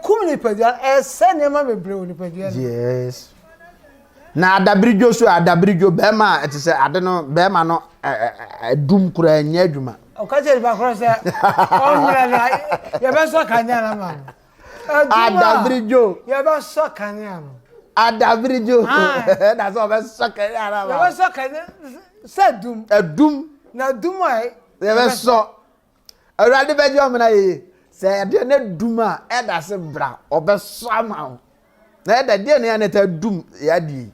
Kumi pedia senema mebre oni pedia
yes na adabrijo so adabrijo be ma etise ade no be ma no dum kura nya adwuma
o ka je ba kura se o mira na ye be so kanya na ma
adabrijo
ye be so kanya no
adabrijo that's all be so kanya na ma
ye be so kanya se dum na dum ai
ye be so Awurade beji o mena ye se de na duma e da se bra obeso ama na e da de na ta dum ya di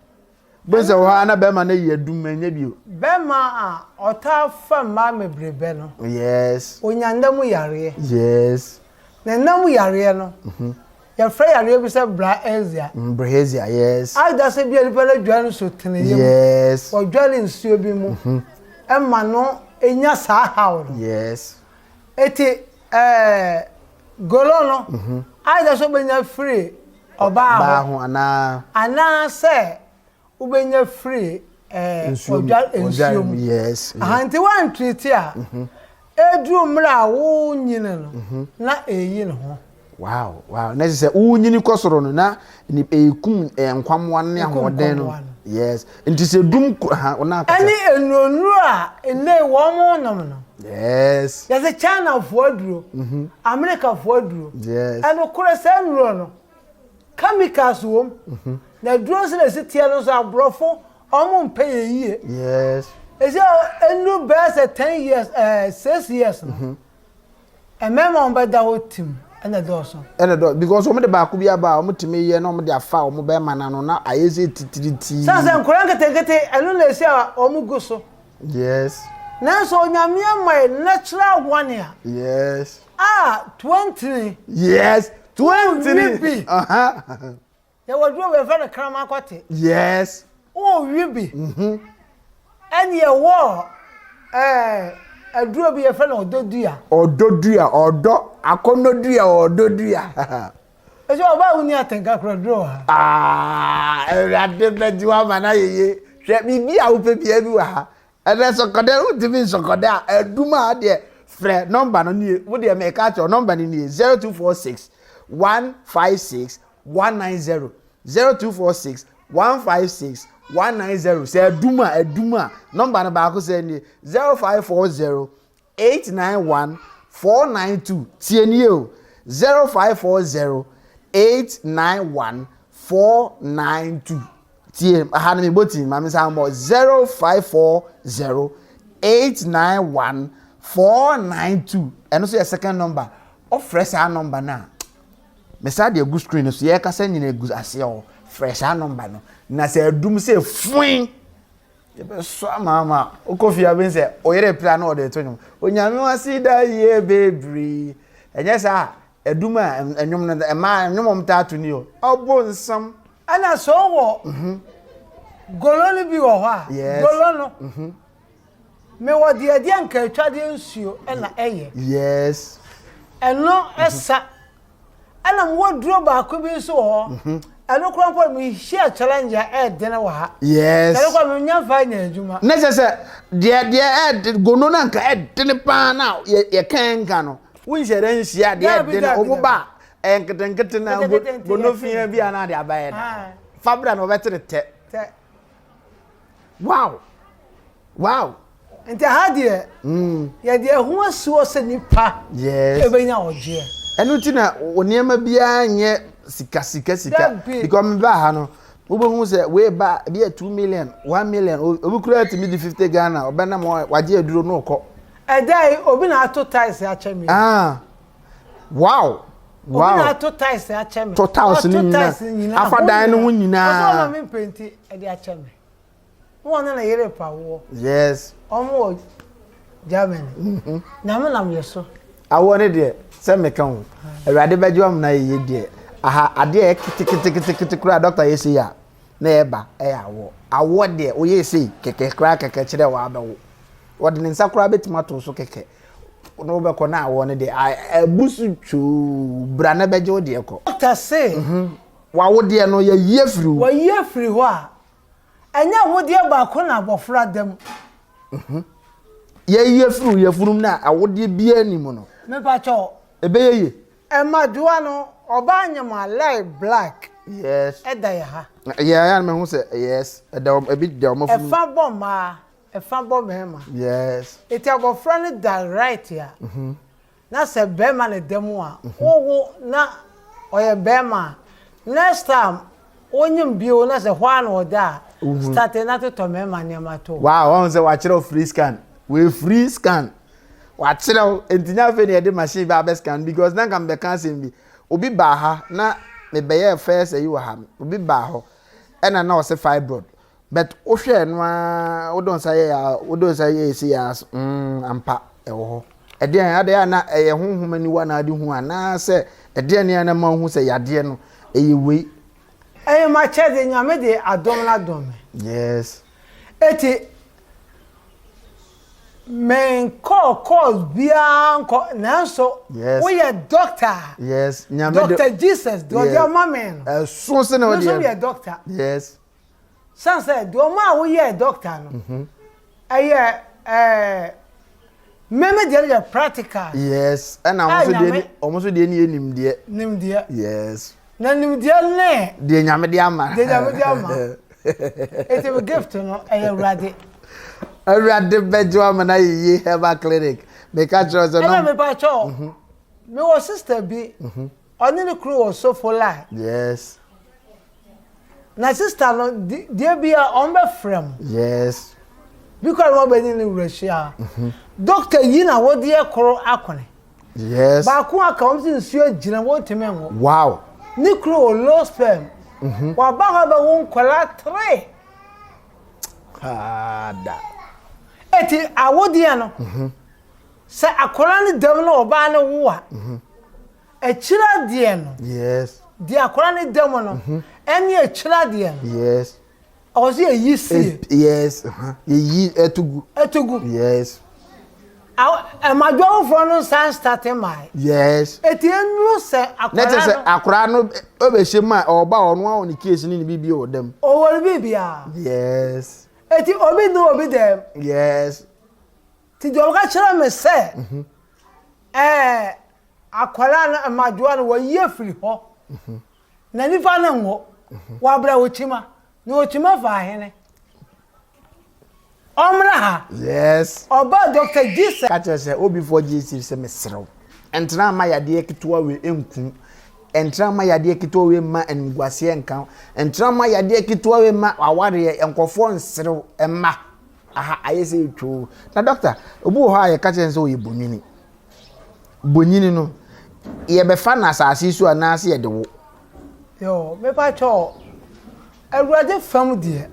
bo se wo ana be ma na ye dum anya bio
be ma a ota fa ma mebrebe no
yes
onyandam yare
yes
na nam yare no ya fra yare bi se bra ezia
brahezia yes
ai da se bi ali pele dwan so tene yem
yes
o dwale nsuo bi mu e ma no enya sa hawo
yes
eti golono aida so benya free oba
ho
ana se ubenya free odwal ensuom
yes
ahanti wan treat a edru mra wo nyine no na eyi ne ho
wow na se wo nyini kosoro no na ni ekum enkwamwa ne ahoden no yes nti se dum ona aka
ani enonu a ene wo mo nom no
yes
ya se China fuaduro America fuaduro
yes
and kure se nro no chemicals wom na duro se na sitia no so abrofo omo mpe yie
yes
ese enu be se 10 years 6 years no emema on be da hotim ena do
because omo de ba ku bia ba omo time ye na omo de afa omo be mana no na ayeze titiriti
sanse nkuran kete enu na ese a omo guso
yes
na so nyamia my natural one here
yes
20
yes 20
ya wadro we fa na krama kwate
yes
wibi and ye wo aduro bi ye fa na ododua
akonodua
Ejo oba uni atenka krodro ha.
Awurade bɛgye wa ma na yeye. Hwɛ bibi a wo pe bia bi wa ha. Ɛdɛ sɔkɔdɛ wo timi sɔkɔdɛ a aduma ade frɛ number no nie. Wo de me ka cho number ni nie 0246 156 190 0246 156 190 say aduma number no ba ko say ni 0540 891 492 tie ni o 0540 891 492 tie aha na me boti ma me say mo 0540 891 492 eno so your second number of fresh number na me say the good screen so ye ka say nyina egu ase o fresh number no na say adum say fuin ye be so mama o kofi abin say o yere plan na o de to nyum onyame wasi da ye bebre enye sa adum a enyum no e ma enyum mta to ni o obo nsam
ana so wo gololo bi wo ha gololo me wo de nka atwade nsuo e na eye
yes
eno esa ana mo duro ba ko bi so ho eno kro nko mi share challenge e de na wa ha
yes
eno ko mi nya fa nya adwuma
na se de gono na nka e de ne pa na ye kan ka no won shere nsia de de na omo ba enketenkete na gono fia bi ana de abaye na fabra no betere te wow
nti ha de ye de ho asuo se nipa
yes
ebenya oje
enu ti na oniema bia nye sika because me ba ha no wo bo hu se we ba bia 2 million 1 million obi kura ti mi di 50 Ghana obena mo waje aduro no ko
edai obi na ato ties a chemi
wow
obi na ato ties a chemi
totals ni nyina afadan no nyina
so na me penti e de a chemi won na yere pa wo
yes
omo Germany na me nam yeso
awo ne de se me kan Awurade bɛgye am na yeye de aha ade e kitikiti kura doctor yesi ya na eba awo de o yesi keke kura keke kire wa abawo wode ne nsa kura betima to so keke no be ko na awo ne de abusu chu bra na bɛgye o de ko
doctor say
wa wo de no ye yefiri
ho a anya wo de ba ko na bofra dem
ye yefurum na awo de bia ni mu no
me pa cho
ebe ye
Maduwa no oba anyama light black
yes
eda ya ha
yeah me hu say yes eda a bit de omofu
efa bom ma efa bom hema
yes
eti abofra ne direct ya na se bema ne demu a wo na oye bema next time onyim bio na se hwa na oda start na to mema ne ma to
wow won say wa kire free scan we free scan wa kire entinya fe ne de machine ba be scan because na kam be can bi obi ba ha na me be ye first ayi wa ha obi ba ho ena na o se fibroid but o hwe no a o don say see ya ampa e wo ho e de ade ya na e honhom ani wa na ade hu ana se e de ne na ma hu se yade no e ye we
e ma che de nyame de adom na dom
yes
eti men cause bianco nanso we are doctor
yes
nyame Dr. Jesus do your mama
so se na we
are doctor
yes
san say do ma we are doctor no meme de practical
yes and almost de ni nimde yes
na nimde ne
de nyame de ama
it's a gift no Awurade
Awurade bɛgye wa na yeye herbal clinic me ka tro so no
me pa cho me wo sister bi oni ne crew was so for life
yes
na sister no dia bi a on be frem
yes
because we be ni Russia doctor yi na wo de ekoro akone
yes
ba ku aka om sin suo gina wo temenwo
wow
ni crew low sperm wa ba ha ba won kwala 3
da
eti awodie no se akora ne dam no oba ne wo a echira die no
yes
die akora ne dam no eni echira die no
yes
ozi eyisi
yes yi etugu
yes Amadwo for no san starting my.
Yes.
Eti enu se akwara.
Net say akwara no obehye oba ono a oni case ni bibi o dem.
O wori bibia.
Yes.
Eti obi no obi dem.
Yes.
Ti do ka kire me se. Akwara na amadwo no wo ye firi ho. Na nifa na ngo. Wa bra wo chima. Na wo chima fa hene. Omra.
Yes.
Oba Dr. Jesus.
Catch say obi for Jesus say me serew. Entra ma yade ekitoa we enku. Entra ma yade ekitoa we ma engwase enkan. Entra ma yade ekitoa we ma aware enkofo nserew emma. Aha ayese etwo. Na doctor, obi ho aye catch say o ye bonyini. Bonyini no ye be fa na asase su anase ye de wo.
Yo, me pa cho. Awurade fam de.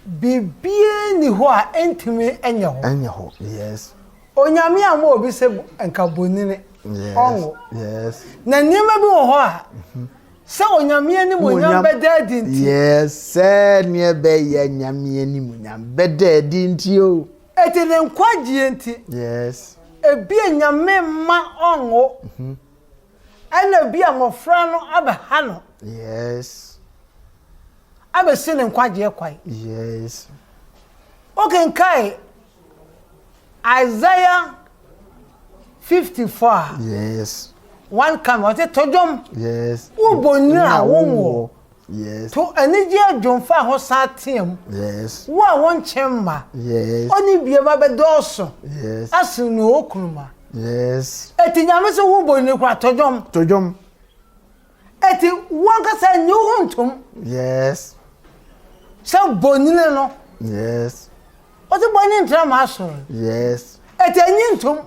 Bibie ni ho a entimi enye ho.
Enye ho. Yes.
Onyame ama obi se enka bonini.
Yes.
Onwo.
Yes.
Na niema bi wo ho a. Se onyame ni monyam bedadi nti.
Yes, se ne be ye nyame ni monyam bedadi nti o.
Eti ne nkwagie nti.
Yes.
Ebi nyame ma onwo. Ana bi amofra no abaha no.
Yes.
Abe se ne nkwagie kwai.
Yes.
Okay, kai Isaiah 54.
Yes.
One come what tojom.
Yes.
Wo bonira wonwo.
Yes.
To anije adwomfa ho satem.
Yes.
Wo a won chemma.
Yes.
Oni bie ma be doso.
Yes.
Asin no okunuma.
Yes.
Eti nyame se wo boni kwa tojom.
Tojom.
Eti won ka sa nyu huntum.
Yes.
Se bonile no.
Yes.
O ti boni ntra ma so.
Yes.
Eti anyintum.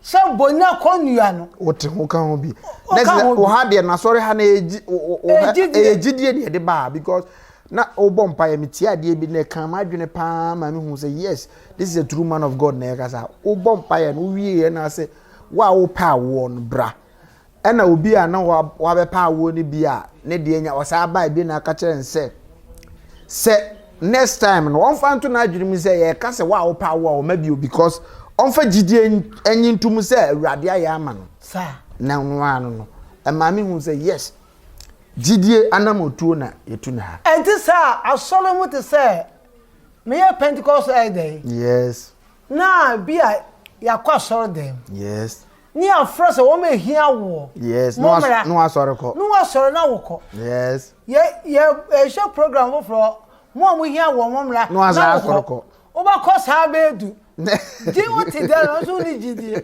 Se boni akonua no.
Wote ho ka ho bi. Next o ha de na sorry ha na ejidie de de ba because na obompa ya metia de bi na kan ma dwene pa ma me hu say yes this is a true man of God na ya kasa obompa ya no wie na say wa wo pa wo no bra ena obi a na wa be pa wo ni bi a ne de nya wasa ba bi na ka kire nse se next time no on fa nto na adwene mi say ya kasa wa wo pa wo ma bi because on fa gidie anyintum say Awurade aya ama no
Sa
na nwa no ma me hu say yes gidie anamotuo na yetuna ha
enti sa asolomu te say me ye Pentecost day.
yes
Na bia yakwa soro dem.
yes
Ni afro se wo me hia wo.
yes no asore ko
No asoro na wo ko.
yes
Ye show program wo fro mo hia wo momra
no asore ko
wo ba ko sa be edu. Di wo ti da no so ni gidie.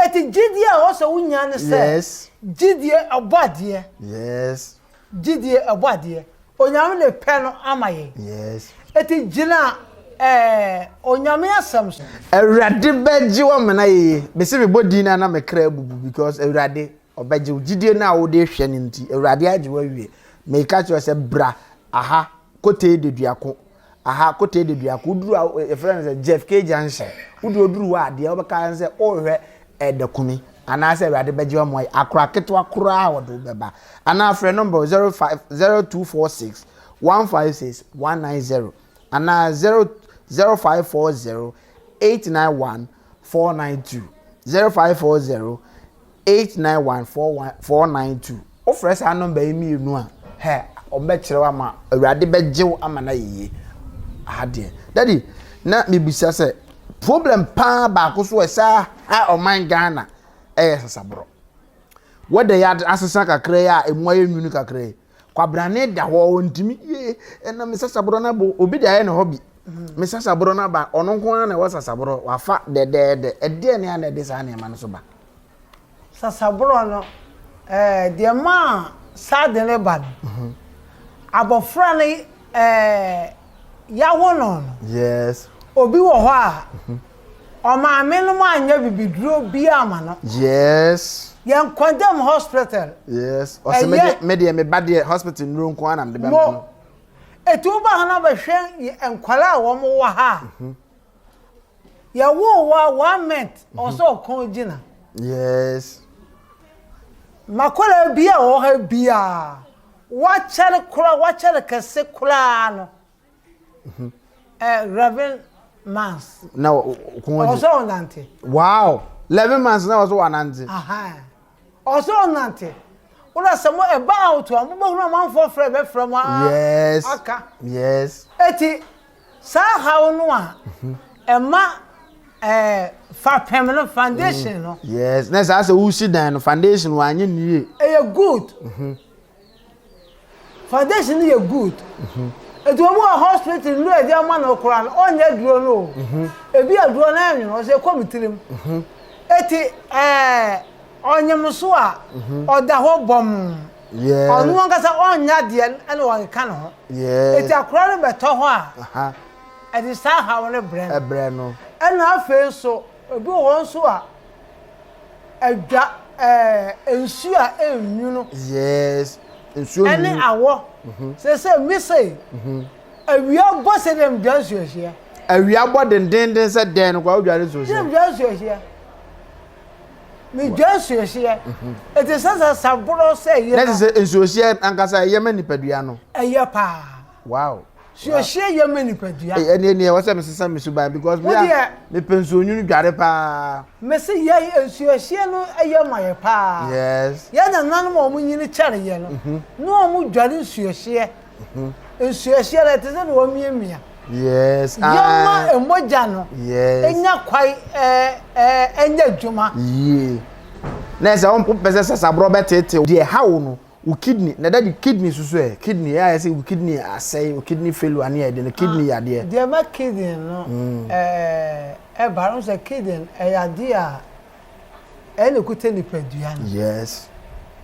Eti gidie a wo se wunya ne se.
yes
Gidie abade.
yes
Gidie abade. Onyame le pe no amaye.
yes
Eti gina onyame asam so.
Awurade beji wo mena ye be se me bodi na me kra bubu because Awurade obeji gidie na wo de hwe ne nti Awurade agi wa wie me ka che se bra aha kote de duako aha kote de duako duru e friend say Jeff K Junction uduru wa de obeka say o hwe de Kumi ana say Awurade beji wo moy akra keto akra wo do beba ana friend number 050246 156 190 ana 0540 891 492 0540 891 492 o fresh a number emi enu a he obekirewa ma Awurade bejew amana yiye ade daddy na mebisa se problem pa ba ko so esa a oman Ghana sasabro whether ya asesa kakra ya emoye nwunu kakra kwabrane da ho ntimi na mesasabro na bo obi da ye ne hobby mesasabro na ba ono nko na wasasabro wafa de ede ne ana de sa ne ma no so ba
Sasabro no de ma sa de le ban abofra ne ya wono
yes
obi wo ho a o ma me no ma anya bibiduro bi ama no
yes
yan condemn hospital
yes o se me bad hospital nro nko ana me de ba no
etu ba na ba hwe enkwala a wo mo wa ha ya wo wa 1 month also kon gina
yes
makola bia o ha bia wa chere kura wa chere kase kura no Reverend months.
Now,
also nante.
Wow, 11 months now also nante.
Aha. Also nante. Una samo about to am no man for frame from
yes.
Aka.
Yes.
Eti sa how no a ema fa permanent foundation no.
Yes. Next as a who sit down foundation wa anye nie.
E good. Foundation is good. Eti omo hospital no e dey man okura no onye duro no. Ebi aduro na anyu no say come tirim. Eti onyem so a oda ho bom.
Yes.
Onu won kasa onya de ene won ka no.
Yes.
Eti akura no beto ho a. Eti sa ha won bre.
Bre no.
Ena afa so obi won so a adwa ensu a enyu no.
Yes. Ensu
Ene awo. Say me say. Awia bo se dem dwansu ahia.
Awia bo den se den kwa odware so
Dem dwansu ahia. Me dwansu ahia. It is as sabro say ye.
Let is ensu ahia ankasa ye manipadua no.
Eye pa.
Wow.
So ahia ye manipadua.
Ene wo se me sesa me suban because me pensu onyu dware pa.
Me say ye ensu ahia no eye maye pa.
Yes.
Ye na nan mo nyini chare ye no. No mo dware ensu ahia. Ensu ahia la tese no miemia.
Yes.
Yama emoja no.
Yes.
Enya kwai enya dwuma.
Ye. Na se on pese sasa bro betete de hawo no wo kidney na da kidney susu kidney ya say wo kidney asay wo kidney failure na ya de kidney ya de.
De ma kidney no baron say kidney ya de a ene kute ni padua no.
Yes.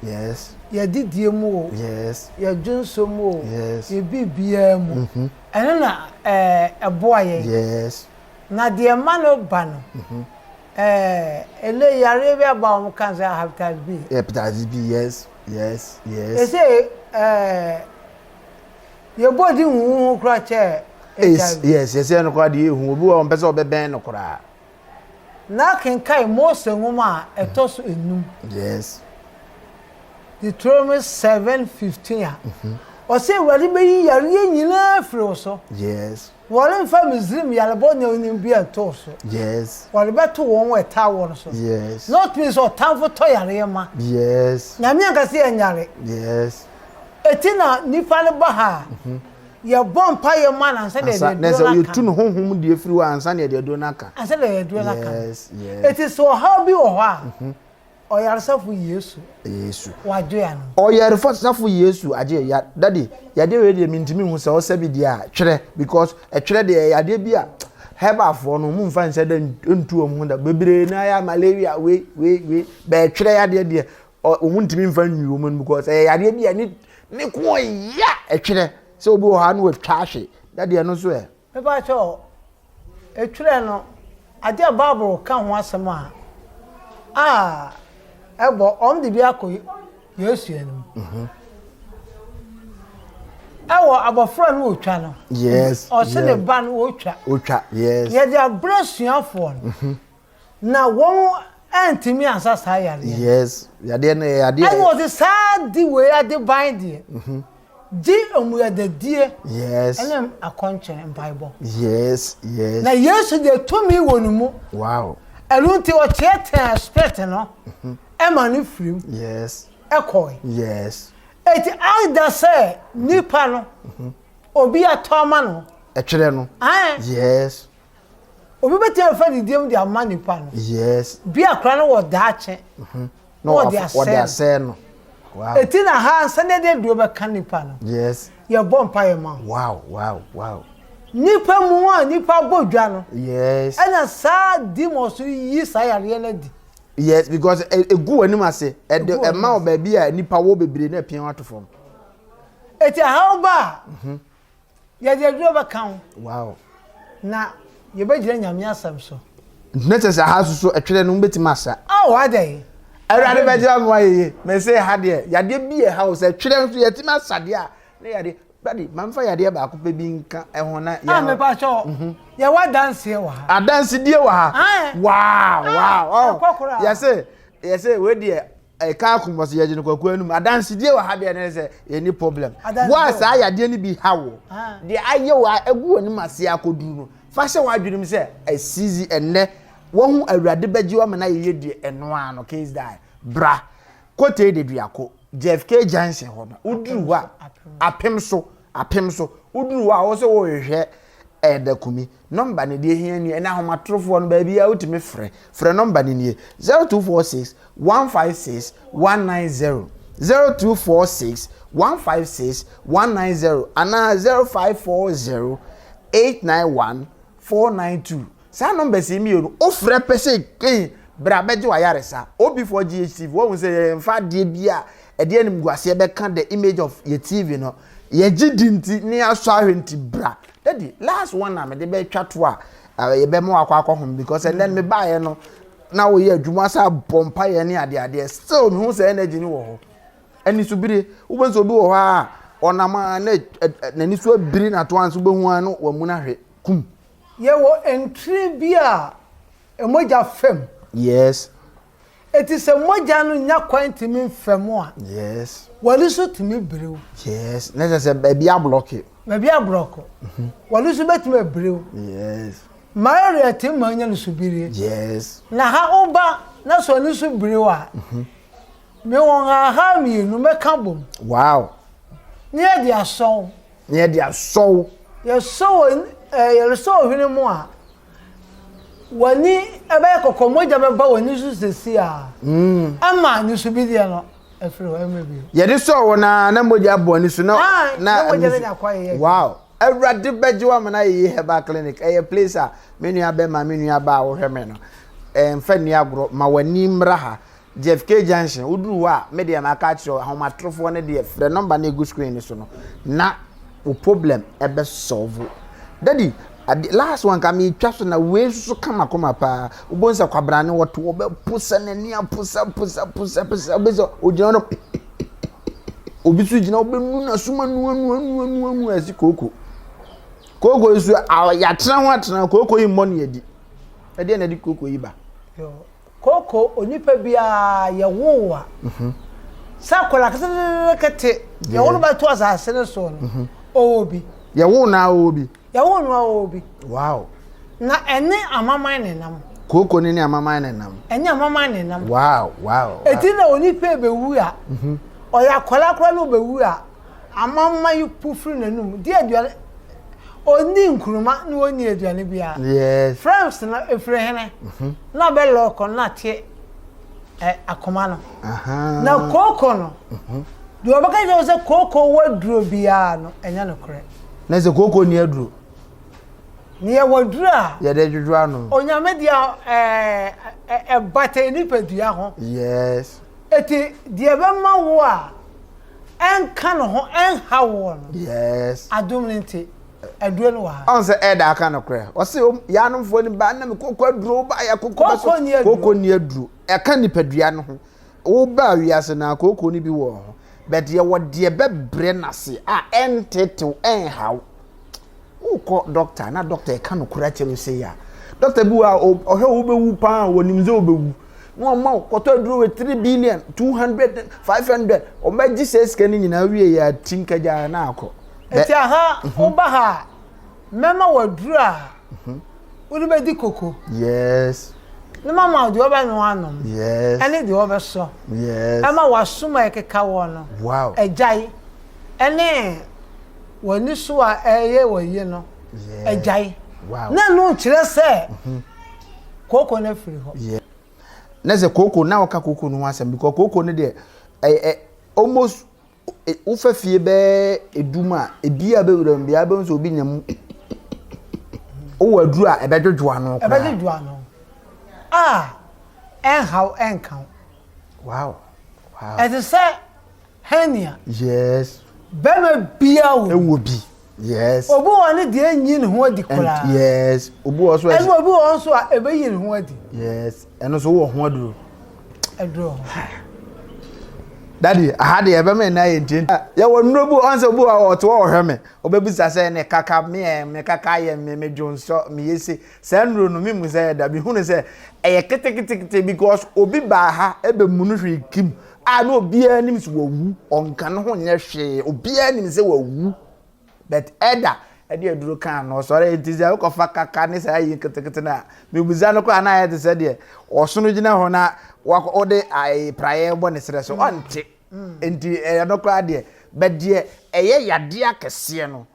Yes.
Ya didie mu o.
Yes.
Ya junso mu o.
Yes.
Ya bibia mu. Ene na eboa ye.
Yes.
Na de ma no ba no. Ele yare be ba o cancer hepatitis B.
Hepatitis B, yes. Yes. Yes.
They say your body hu kra che.
Yes, no kwa de hu obi wo mpese obeben no kra.
Na ken kai mo se nwuma etos enum.
Yes.
Deuteronomy 7:15. O say Awurade be yi yare nyina afro so.
Yes.
Wole mfa Misrim yare bo na onim bi eto so.
Yes.
Wole beto won we ta won so.
Yes.
Not means o tamfo to yare ma.
Yes.
Nyame ankase enyare.
Yes.
Etina nipa ne ba ha. Ye bompa ye man ansa de do
na so you tunu honhom de afiri wa ansa na de do naka.
Ansa de do naka.
Yes, yes.
It is so how be o ha. O yare safu Yesu.
Yesu.
Wajo ya no.
O yare safu Yesu aje ya daddy ya de we de mintimi hu se o sabi de a twere because e twere de ya de bi a herbal for no mu mfa nse de ntuom hu da bebre na ya malaria we be twere ya de o mu ntimi mfa nyu mu because ya de bi a ni ko ya e twere se obi o ha no atwa hwe daddy no so e
Me ba cho e twere no ade Bible ka ho asem a ebo on de bi akoyi Yesu enum awo abofra no otwa no.
Yes.
O se ne ba no otwa.
Yes.
Ye dia brasuafo no. Na won antimi ansa sa yare.
Yes. Ya de na ya de.
I was sad the way I de bind it. Di omu ya de die.
Yes.
Ene akonche in Bible.
Yes. Yes.
Na Yesu de to mi wonumu.
Wow.
Elunti o chete spirit no. E manu frim.
Yes.
Ekoi.
Yes.
Eti either say nipa no. Obi atoma no.
E twere no. Yes.
Obi beti afa di dem di ama nipa no.
Yes.
Bi akra no wo daache.
No what they say no. Wow.
Eti na ha ansa ne de do be kan nipa no.
Yes.
Ye bompa ye ma.
Wow.
Nipa mu a nipa bodwa no.
Yes.
Ena sa demons yi sa yare na di.
Yes, because egu anim ase e ma o ba bi a nipa wo bebre na pia watofo.
Eti how ba? Ye de do be kan.
Wow.
Na ye be gire nyame asam so.
Nete se ha so etwere no betima asa.
Ah wa dey.
Awurade be gire mo aye. Me say ha de yade bi e house etwere so yetima asa de a na yade daddy mamfa yade ba ko pe bi nka e ho na
ya. Ah me pa cho. Ye wa dance wa ha. A
dance die wa ha. Wow. Oh. Yes we de e ka akumbo se ye no kwaku anum a dance die wa ha de na say any problem. Wa sa yade ni bi hawo. De aye wa egu anum ase akoduru no. fashion wa adwene say a season enne wo hu Awurade begye wa me na ye die eno ano case die bra kote de duako JFK Johnson ho no uduru wa apem so uduru wa wo se wo hwehwe da Kumi number ne de hia ni na homatrofo no ba bia utimi frɛ number ne nie 0246 156 190 0246 156 190 ana 0540 891 492 sa number si mi o frɛ pese ken bra beje wa Ayare sa B3gye TV wo say mfa de bia de anim guase be kan the image of your TV no ye gidinti ni aso ahwenti bra daddy last one na me de be twa to a ye be mo akwa home because and then me buy no na wo ye adwuma sa bompa ye ni ade still me hu say energy ni wo ho ani subire wo benso bi wo ha onama na ni so abiri na to anso be hu an wo mu na hwe kum
ye wo entry bia emoja fem.
Yes.
It is a moja no nya kwantimi fem a.
Yes.
Wali so timi brew.
Yes. Let's say baby a block it.
Baby a block. Wali so betimi brew.
Yes.
Mara tim manya no subiri.
Yes.
Na ha oba na so ni so brew a. Me won ha mi no meka bom.
Wow.
Near dia so.
Near dia so.
Ye so ye so hwene mu a. Wani ebe kokomoja be ba wani su sesi a ama ni su bi dia no efiri ho emebi
ye de so na moja bo ni su na
moja na kwa ye
wow Awurade begye wa me na ye herbal clinic e place a menu aba ma menu aba wo hwe me no mfa ni agro ma wani mra ha JFK Junction uduru wa media ma ka kire homatrofo ne de frɛ number na egu screen ni so no na o problem ebe solve daddy last one kami twa so na we so kama koma pa ubonza kwa brane woto obe pusa na nia pusa obezo ogina no obisu gina obe nu na suma nu asi koko isu ya tra ho atra koko yi money edi ede na di koko yi ba
yo koko onipa bia ye wowa sakola kete ye wonu ba to asase ne so no obi
ye wo na obi
ya wonu obi
wow
na ene amaman ne nam
koko ni amaman ne nam
ene amaman ne nam
wow
eti na onipa bewu a oya kola no bewu a amaman yu pufri nanum di aduane oni nkuruma na oni aduane bia
yes
friends na efre hene na be loko na tie akoma no na koko no do obaka je se koko waduro bia no enya no kore
na se koko ni aduro
ni e wadura
ye de dwudwa no
onyame dia bate ni pedua ho
yes
eti dia be ma wo a enka no ho enha wo no
yes
adomnti aduro no wa
on se eda aka no kre o se ya no mfo ni ba na me koko aduro ba ya koko ni aduro e ka ni pedua no ho wo ba wiase na koko ni bi wo ho but ye wo de be bre na se a enteto enha uko doctor na doctor e kan kura chero se ya doctor bu a ohwe wo bewu pa wonim ze obewu no ma koto duro we 3 billion 200 500 o maji se scan nyina wie ya tinkaja na akọ
eti aha oba ha mema waduro a uri be di koko
yes
ni mama di oba no anom
yes
ene di oba so
yes
ama wasuma ekeka wo no
wow
ejai ene woni so a eye woye no ejai
wow
na no kire se koko na firi ho
yeah na se koko na oka koko no asem because koko ne de almost ufafie be eduma ebia be wuram bia be nso obi nyam o waduru a ebedwodwa no
how encounter
wow
as I say henia
yes
bema bia wo
ewo bi yes
obu woni de enyi ne ho adi kura
yes obu also
enu obu won so a ebe yi ne ho adi
yes enu so wo ho aduro daddy ahade ebe me na ye ntin ya wo nrobu on so bu a oto wo hweme obebisa se ne kaka me kaka ye me jonso me yesi se nro no mimu se da bi hunu se eye kete because obi ba ha ebe munu hwe kim a no obi anim se wawu onka no ho nye hwe obi anim se wawu but eda e de aduro kan no so re entizi a ko fa kaka ne sa yi ketekete na me buza no ko ana ya de se de oso no gina ho na wo de ai praye bo ne sere so onte enti e no ko ade be de eye yade akese no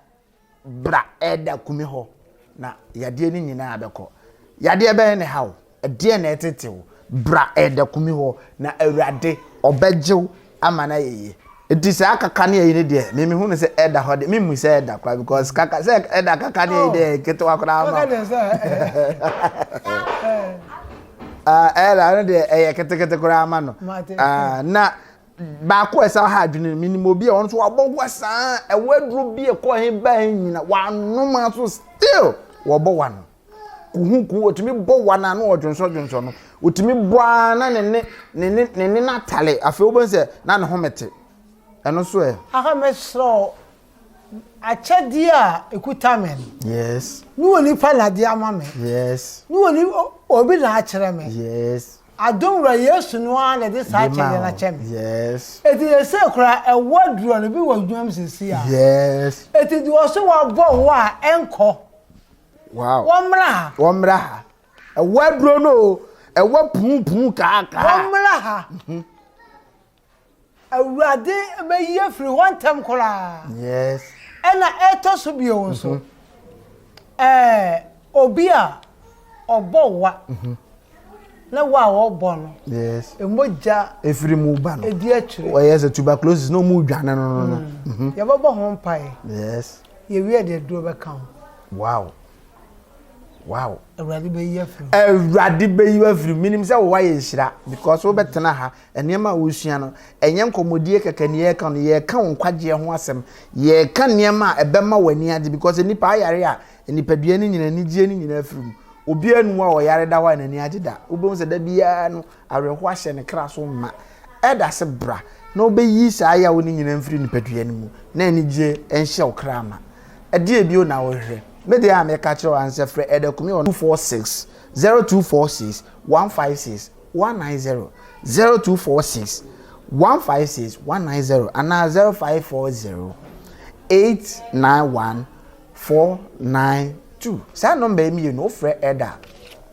bra eda Kumi ho na yade ni nyina abekọ yade be ne hawo de na etetew bra eda Kumi ho na Awurade obegyew amana yeye enti se akaka ne yeye ne de me hu ne se eda ho de me mu se eda kwa because kaka se eda kaka ne yeye de keto akora ma ela ne de eye kete kora ma no na ba ko esa ha adwene minimo bi e won so wabogwa san e waduro bi e ko he ban nyina wanoma so still wobo wano kuhu otimi bo wana na odwonso no otimi bo ana ne na tale afi obo se na ne homete eno so e aha mesro achedi a ekutamen yes ni woni palade amame yes ni woni obi na akere me yes adonra Yesu no ana de sa akere na chem yes eti ese kura e waduro no bi wadwam sisi a yes eti di wo so wa bo wo a enko wow womra ha e waduro no e wa pum kaka womra ha Awurade be yefri one time kura yes ena eto so bi o so obi a obo wa na wa obo no yes emoja efri mu ba no edi akire o yes tuberculosis no mu dwane no ye bobo ho mpai yes ye wi de duro be kan wow Awurade be yefri minim se wo ye hira because wo betena ha enema wo sua no enye nkomodie kakanie kan ye kan nkwaje ho asem ye kan niema ebema wani ade because nipa ayare a nipadua ni nyina ni gie ni nyina afrim obi anu a oyare da wa nani ageda obon se da bia no awerho ahye ne kra so ma eda se bra na obeyi sa ya woni nyina mfiri nipadua ni mu na ani gie enhye okra ma ade bi o na wo hwe me dey am catch your answer for Eda Kumi on 246 0246 156 190 0246 156 190 and 0540 891 492. Say number me no frɛ Eda.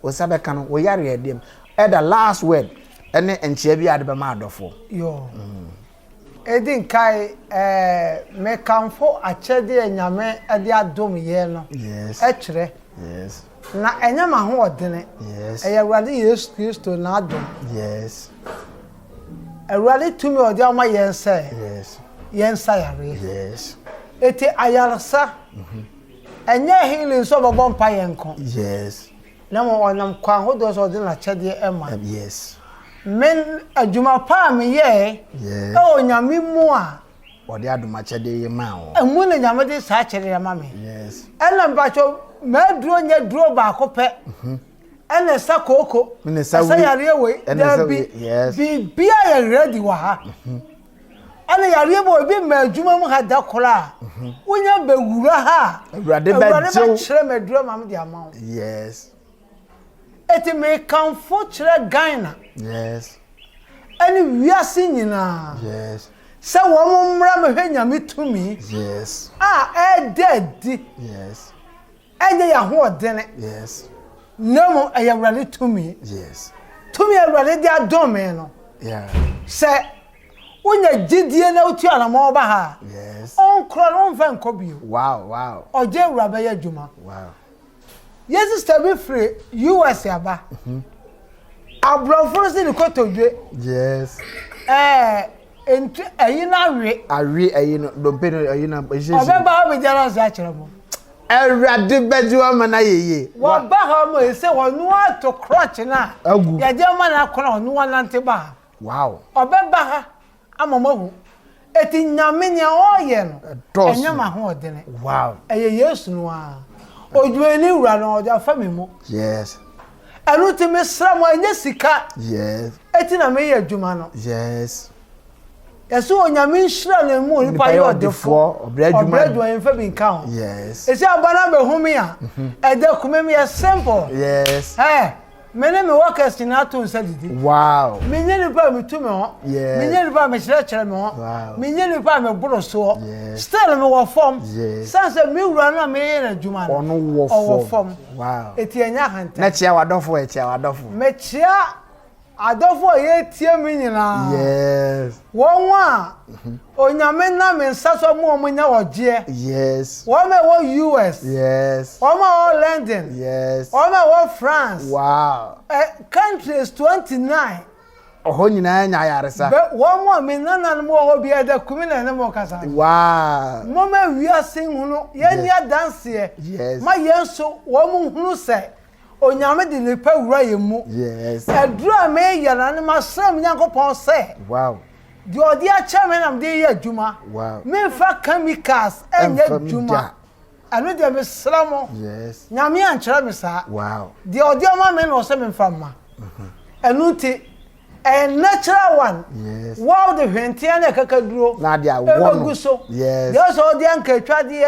O sabe kan o yare edem. Eda last word ene enchia bi ade be ma adofo.
Yo. Edin kai me kanfo achede enyame ade adom ye no yes ekire yes na enyama ho odene yes Awurade Yesu Kristo na adom yes Awurade tumi ode ama yensa yes yensa yare yes eti ayarsa enye healing so bobo mpa yenko yes na mo onam kwa hodo so de na chede ema yes men adwuma pa me ye yes o nyame mu a ode aduma chede ye ma o emu na nyame de sa chede ye ma me yes ela mpacho ma duro nye duro ba ko pe ene sa koko sa yare we da bi yes bi bia ye ready wa ha ene yare bo bi ma adwuma mu ha da kola wonya bewura ha Awurade ba chere me duro ma me de ama o yes eti me kanfo chere Ghana yes ani wiase nyina yes se wo mmra me hwanya mitumi yes dead yes ya ho odene yes no Awurade tumi yes tumi Awurade dia dome no yeah se unya gidie na otu ana mo ba ha yes on kro no mfa nkobio wow oje Awurade ya djuma wow yes sister be free US aba abrofo si ni kotodwe yes enti ayina we ayina dompe no ayina ejiji obeba ha be jara so akere mo Awurade beju amana yeye wa ba ha mo ese wonu ato crotch na ya je ma na kono onu wanante ba wow obeba ha amamahu eti nyame nya oye no enyama ho odene wow eye Yesu no a ojueni wura no ode afami mo yes anuti mesra mo anya sika yes eti na me ye adwuma no yes yeso onyame nhira na mu ni pa ye odefo obradwuma en fa bi nka yes esi abana be humi a Eda Kumi me simple yes Mene me workers na to nsa didi.
Wow.
Me nye nipa me tu me ho.
Yes.
Me nye nipa me kyerɛ me ho.
Wow.
Me nye nipa me boro so.
Yes.
Still me wo form.
Yes.
Sanse me wura na me ye na dwuma no.
Ono wo form. Wow.
Eti anya hanta.
Na chia wadofo e chia wadofo.
Me chia adofo ye tie me nyina.
Yes.
Won wa onyame na me nsaso mo omunya wogye.
Yes.
Won me wo US.
Yes.
Won me wo London.
Yes.
Won me wo France.
Wow.
Countries 29.
Oho nyina nya yaresa.
Be won mo me nana mo wo bia da Kumi na ne mo kasa.
Wow.
Mo me wia sin hunu ye nia dance ye.
Yes.
Ma yenso wo mo hunu se onyame de ne pa wura ye mu.
Yes.
Adura me yara ne ma sam nyankopon se.
Wow.
The odia chairman am dey here juma.
Wow.
Me fa chemicals enye juma. Anu de me slamo.
Yes.
Nyame ankyere me sa.
Wow.
The odia ma me no se me fa ma. Anu ti a natural one.
Yes.
Wow the hwentia na kakaduro.
Na dia won.
Eguso.
Yes.
The also odia nkatwa de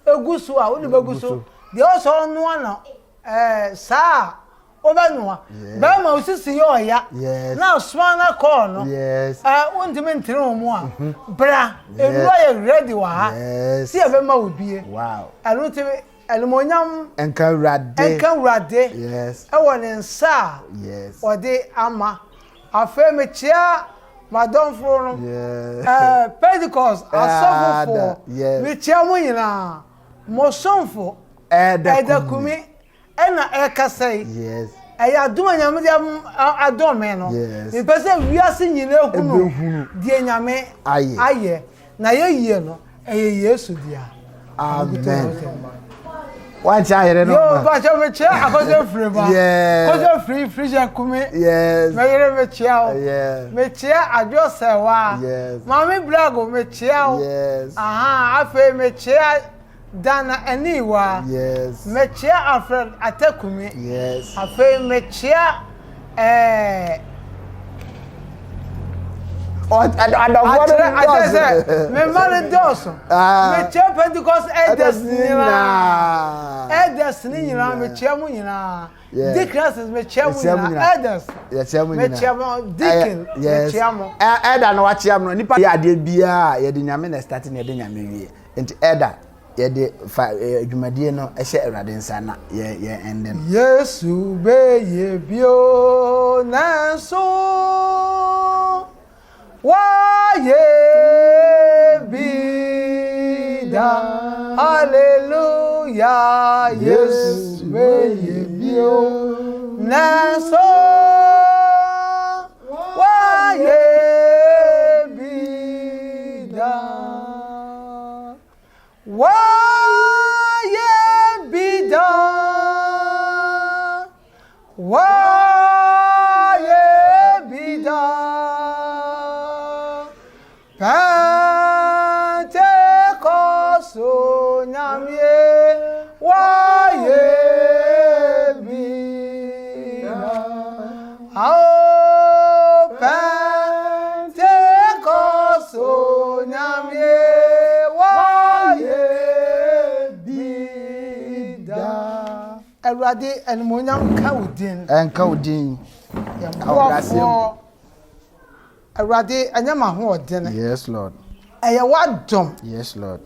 eguso a wo ne beguso. The also no na sa Obanua. Bama usisi yo ya.
Yes.
Na swana call no.
Yes.
Untime ntire omo a. Bra, enuro ye ready wa ha.
Yes.
Si ebema obie.
Wow.
Anuntime elmonyam
Enka
wrade.
Yes.
E won nsa.
Yes.
Ode ama. Afa me chia madam fro no.
Yes.
Pentecost asofo.
Yes.
Me chia mo nyina. Mo sonfo.
Eda
Kumi. Ena ekasai.
Yes.
Eya duma nyame de adome no.
Yes.
Me pese wiase nyina ehunu. Die nyame aye. Na ye yie no. Eye Yesu dia.
Amen. Watch Ayare no.
Yo, ba cha me chia akoje free ba.
Yes.
Akoje free ja Kumi.
Yes.
Me yere me chia o.
Yes.
Me chia ajo sewa.
Yes.
Mami blago me chia o.
Yes.
Aha, afa me chia Dana aniwa.
Yes.
Mechia Alfred Atekumi.
Yes.
Afa mechia me marry Dawson. Mechia Pentecost elders nina. Elders nina mechia mu nina. Deacons mechia mu nina. Elders. Mechia mu deacon mechia mu.
Elder no wachia mu nipa ya ade bia ye de nyame na start na de nyame wie. Enti elder ye de adwumadie no ehye Awurade nsa na ye enden.
Yesu be ye bio na so wa ye bida hallelujah. Yesu be ye bio na so wa ye bida wa ye bida wa ye bida Pentecost nyamye wa ye bida oh Pentecost nyamye Awurade enmonyam ka udin
enka udin
Awurade anyama ho odin.
Yes Lord.
Eye wadom.
Yes Lord.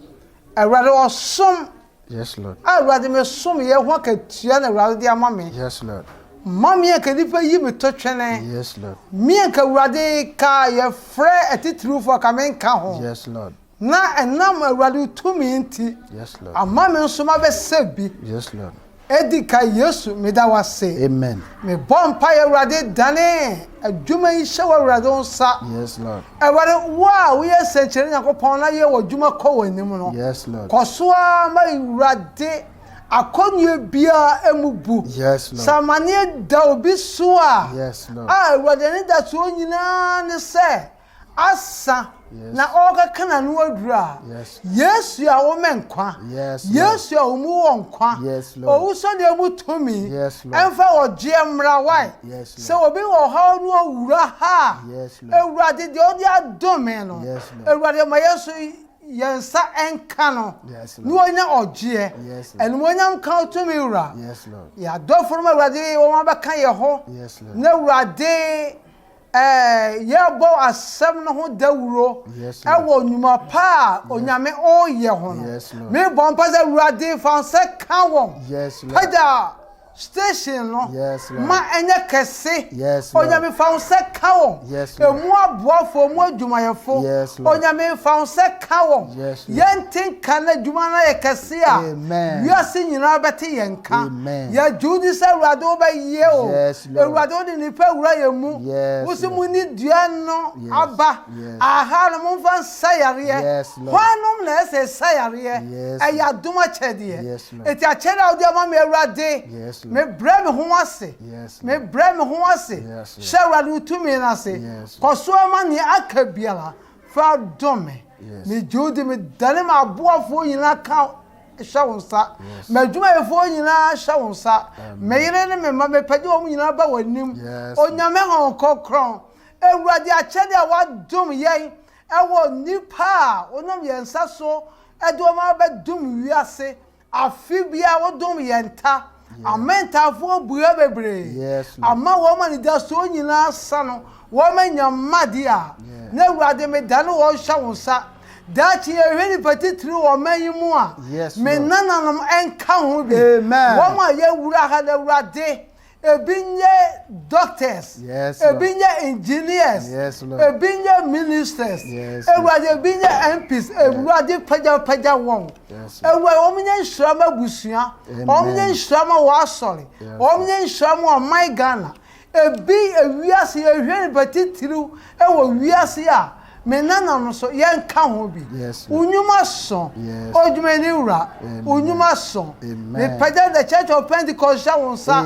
Awurade osom.
Yes Lord.
Awurade me som ye ho akatua na Awurade de ama me.
Yes Lord.
Mami e kanifa yi me to twene.
Yes Lord.
Mi e ka Awurade ka ye frɛ atitru fo ka men ka ho.
Yes Lord.
Na enam Awurade tumi nti.
Yes Lord.
Ama me nso ma be sebi.
Yes Lord.
Edika Yesu me da wase.
Amen.
Me bompa ya Awurade dane adwuma yi hye Awurade nsa.
Yes Lord.
Awurade wa we yesekere Yakopon na ye wadwuma kɔ wanim no.
Yes Lord.
Kosoa ma Awurade akonye bia emubu.
Yes Lord.
Samane da obi so a.
Yes Lord.
Awurade ne da so nyina ne se asa na oga kana no adura.
Yes.
Yesu a wo menkwa.
Yes.
Yesu a wo mu wonkwa.
Yes Lord.
O so de mu tumi.
Yes Lord.
Emfa oje mra wai.
Yes Lord.
Se obi wo ha no awura ha.
Yes Lord.
Awurade de odi adome no.
Yes Lord.
Awurade ma Yesu yensa enka no
yes
ni onya ogye
yes
enu onya nka to me wura
yes Lord
ya do for me Awurade wo ma beka ye ho
yes Lord
na Awurade ye bo asem no ho dawuro
yes
ewo nyuma pa onyame oye ho no
yes Lord
me bon pa za Awurade fa se ka won
yes Lord
pada station no
yes Lord
ma enye kese
yes Lord
onyame fa se ka won
yes Lord
emu aboafo mu adwumayefo
yes Lord
onyame fa se ka won
yes Lord
yentin kana adwuma na ye kese a
amen
wiase nyina bete yenka
amen
ya judi se Awurade obaye o
yes Lord
Awurade odi nipa wura ye mu
yes
wosi mu ni dua no
yes
aba
yes
aha no mo fa sayare
yes Lord
hwanom na ese sayare
yes
eya duma chede
yes Lord
eti a chede odi ama me Awurade
yes
me bre me ho ase
yes
me bre me ho ase
yes
she Awurade utumi na ase
yes
koso ama ni akabiala fa dome
yes
me judi me dane ma aboafo nyina ka shawunsa me dwuma efo nyina shawunsa me yire ne me ma me page o nyina ba wanim onyame hon kokron Awurade a chede a wadom yen ewo nipa onom yensa so edo ma ba dum wiase afibia wodom yenta amenta fo buya bebre ama wo ma ni da so nyina sa no wo ma nyamade a na Awurade me dane wo shawunsa dachi ehweni patitri wo mayimu a me nananom enka ho bi wo ma ye wura ha da Awurade ebinye doctors ebinye engineers ebinye ministers Awurade ebinye MPs Awurade paja won Awurade omnye nhrama busua omnye nhrama wo asori omnye nhrama o my Ghana ebi ewiase ehweni patitri ewo wiase a menana no so yenka ho bi unyuma so odwumani wura unyuma so me peda the church of Pentecost sha wonsa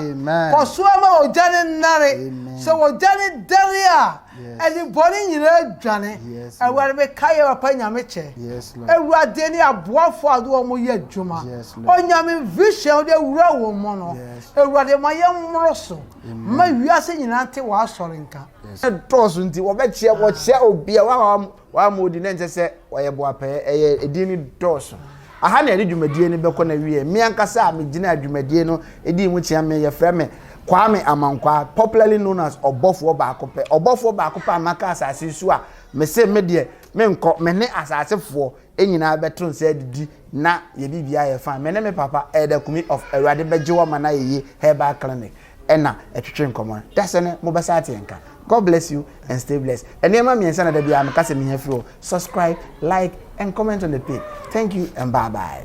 koso ama ojane nare so ojane dare a eni boni nyina dwane Awurade me kaye papa nyame che Awurade ni aboafo ado o mo ye adwuma onyame vision de wura wo mo no Awurade ma ye mmoro so ma wiase nyina nte wa asore nka
doors nti wo be chia wo chia obia wa modi na nse se oye boapa edini doors aha na edi dwumadie ni beko na wie me ankasa a me gina adwumadie no edi mu chia me ye frɛ me Kwame Amankwa popularly known as Obofo Baakope amaka asase su a me se me de me nko me ne asasefo enyina beto nse didi na ye bibia ye fan me ne me papa the Kumi of Awurade B3gye wo mana ye herbal clinic ena etwetwe nkomo that's ne mo besa atenka. God bless you and stay blessed. And Emma me and da bia me kase me here subscribe, like and comment on the page. Thank you and bye bye.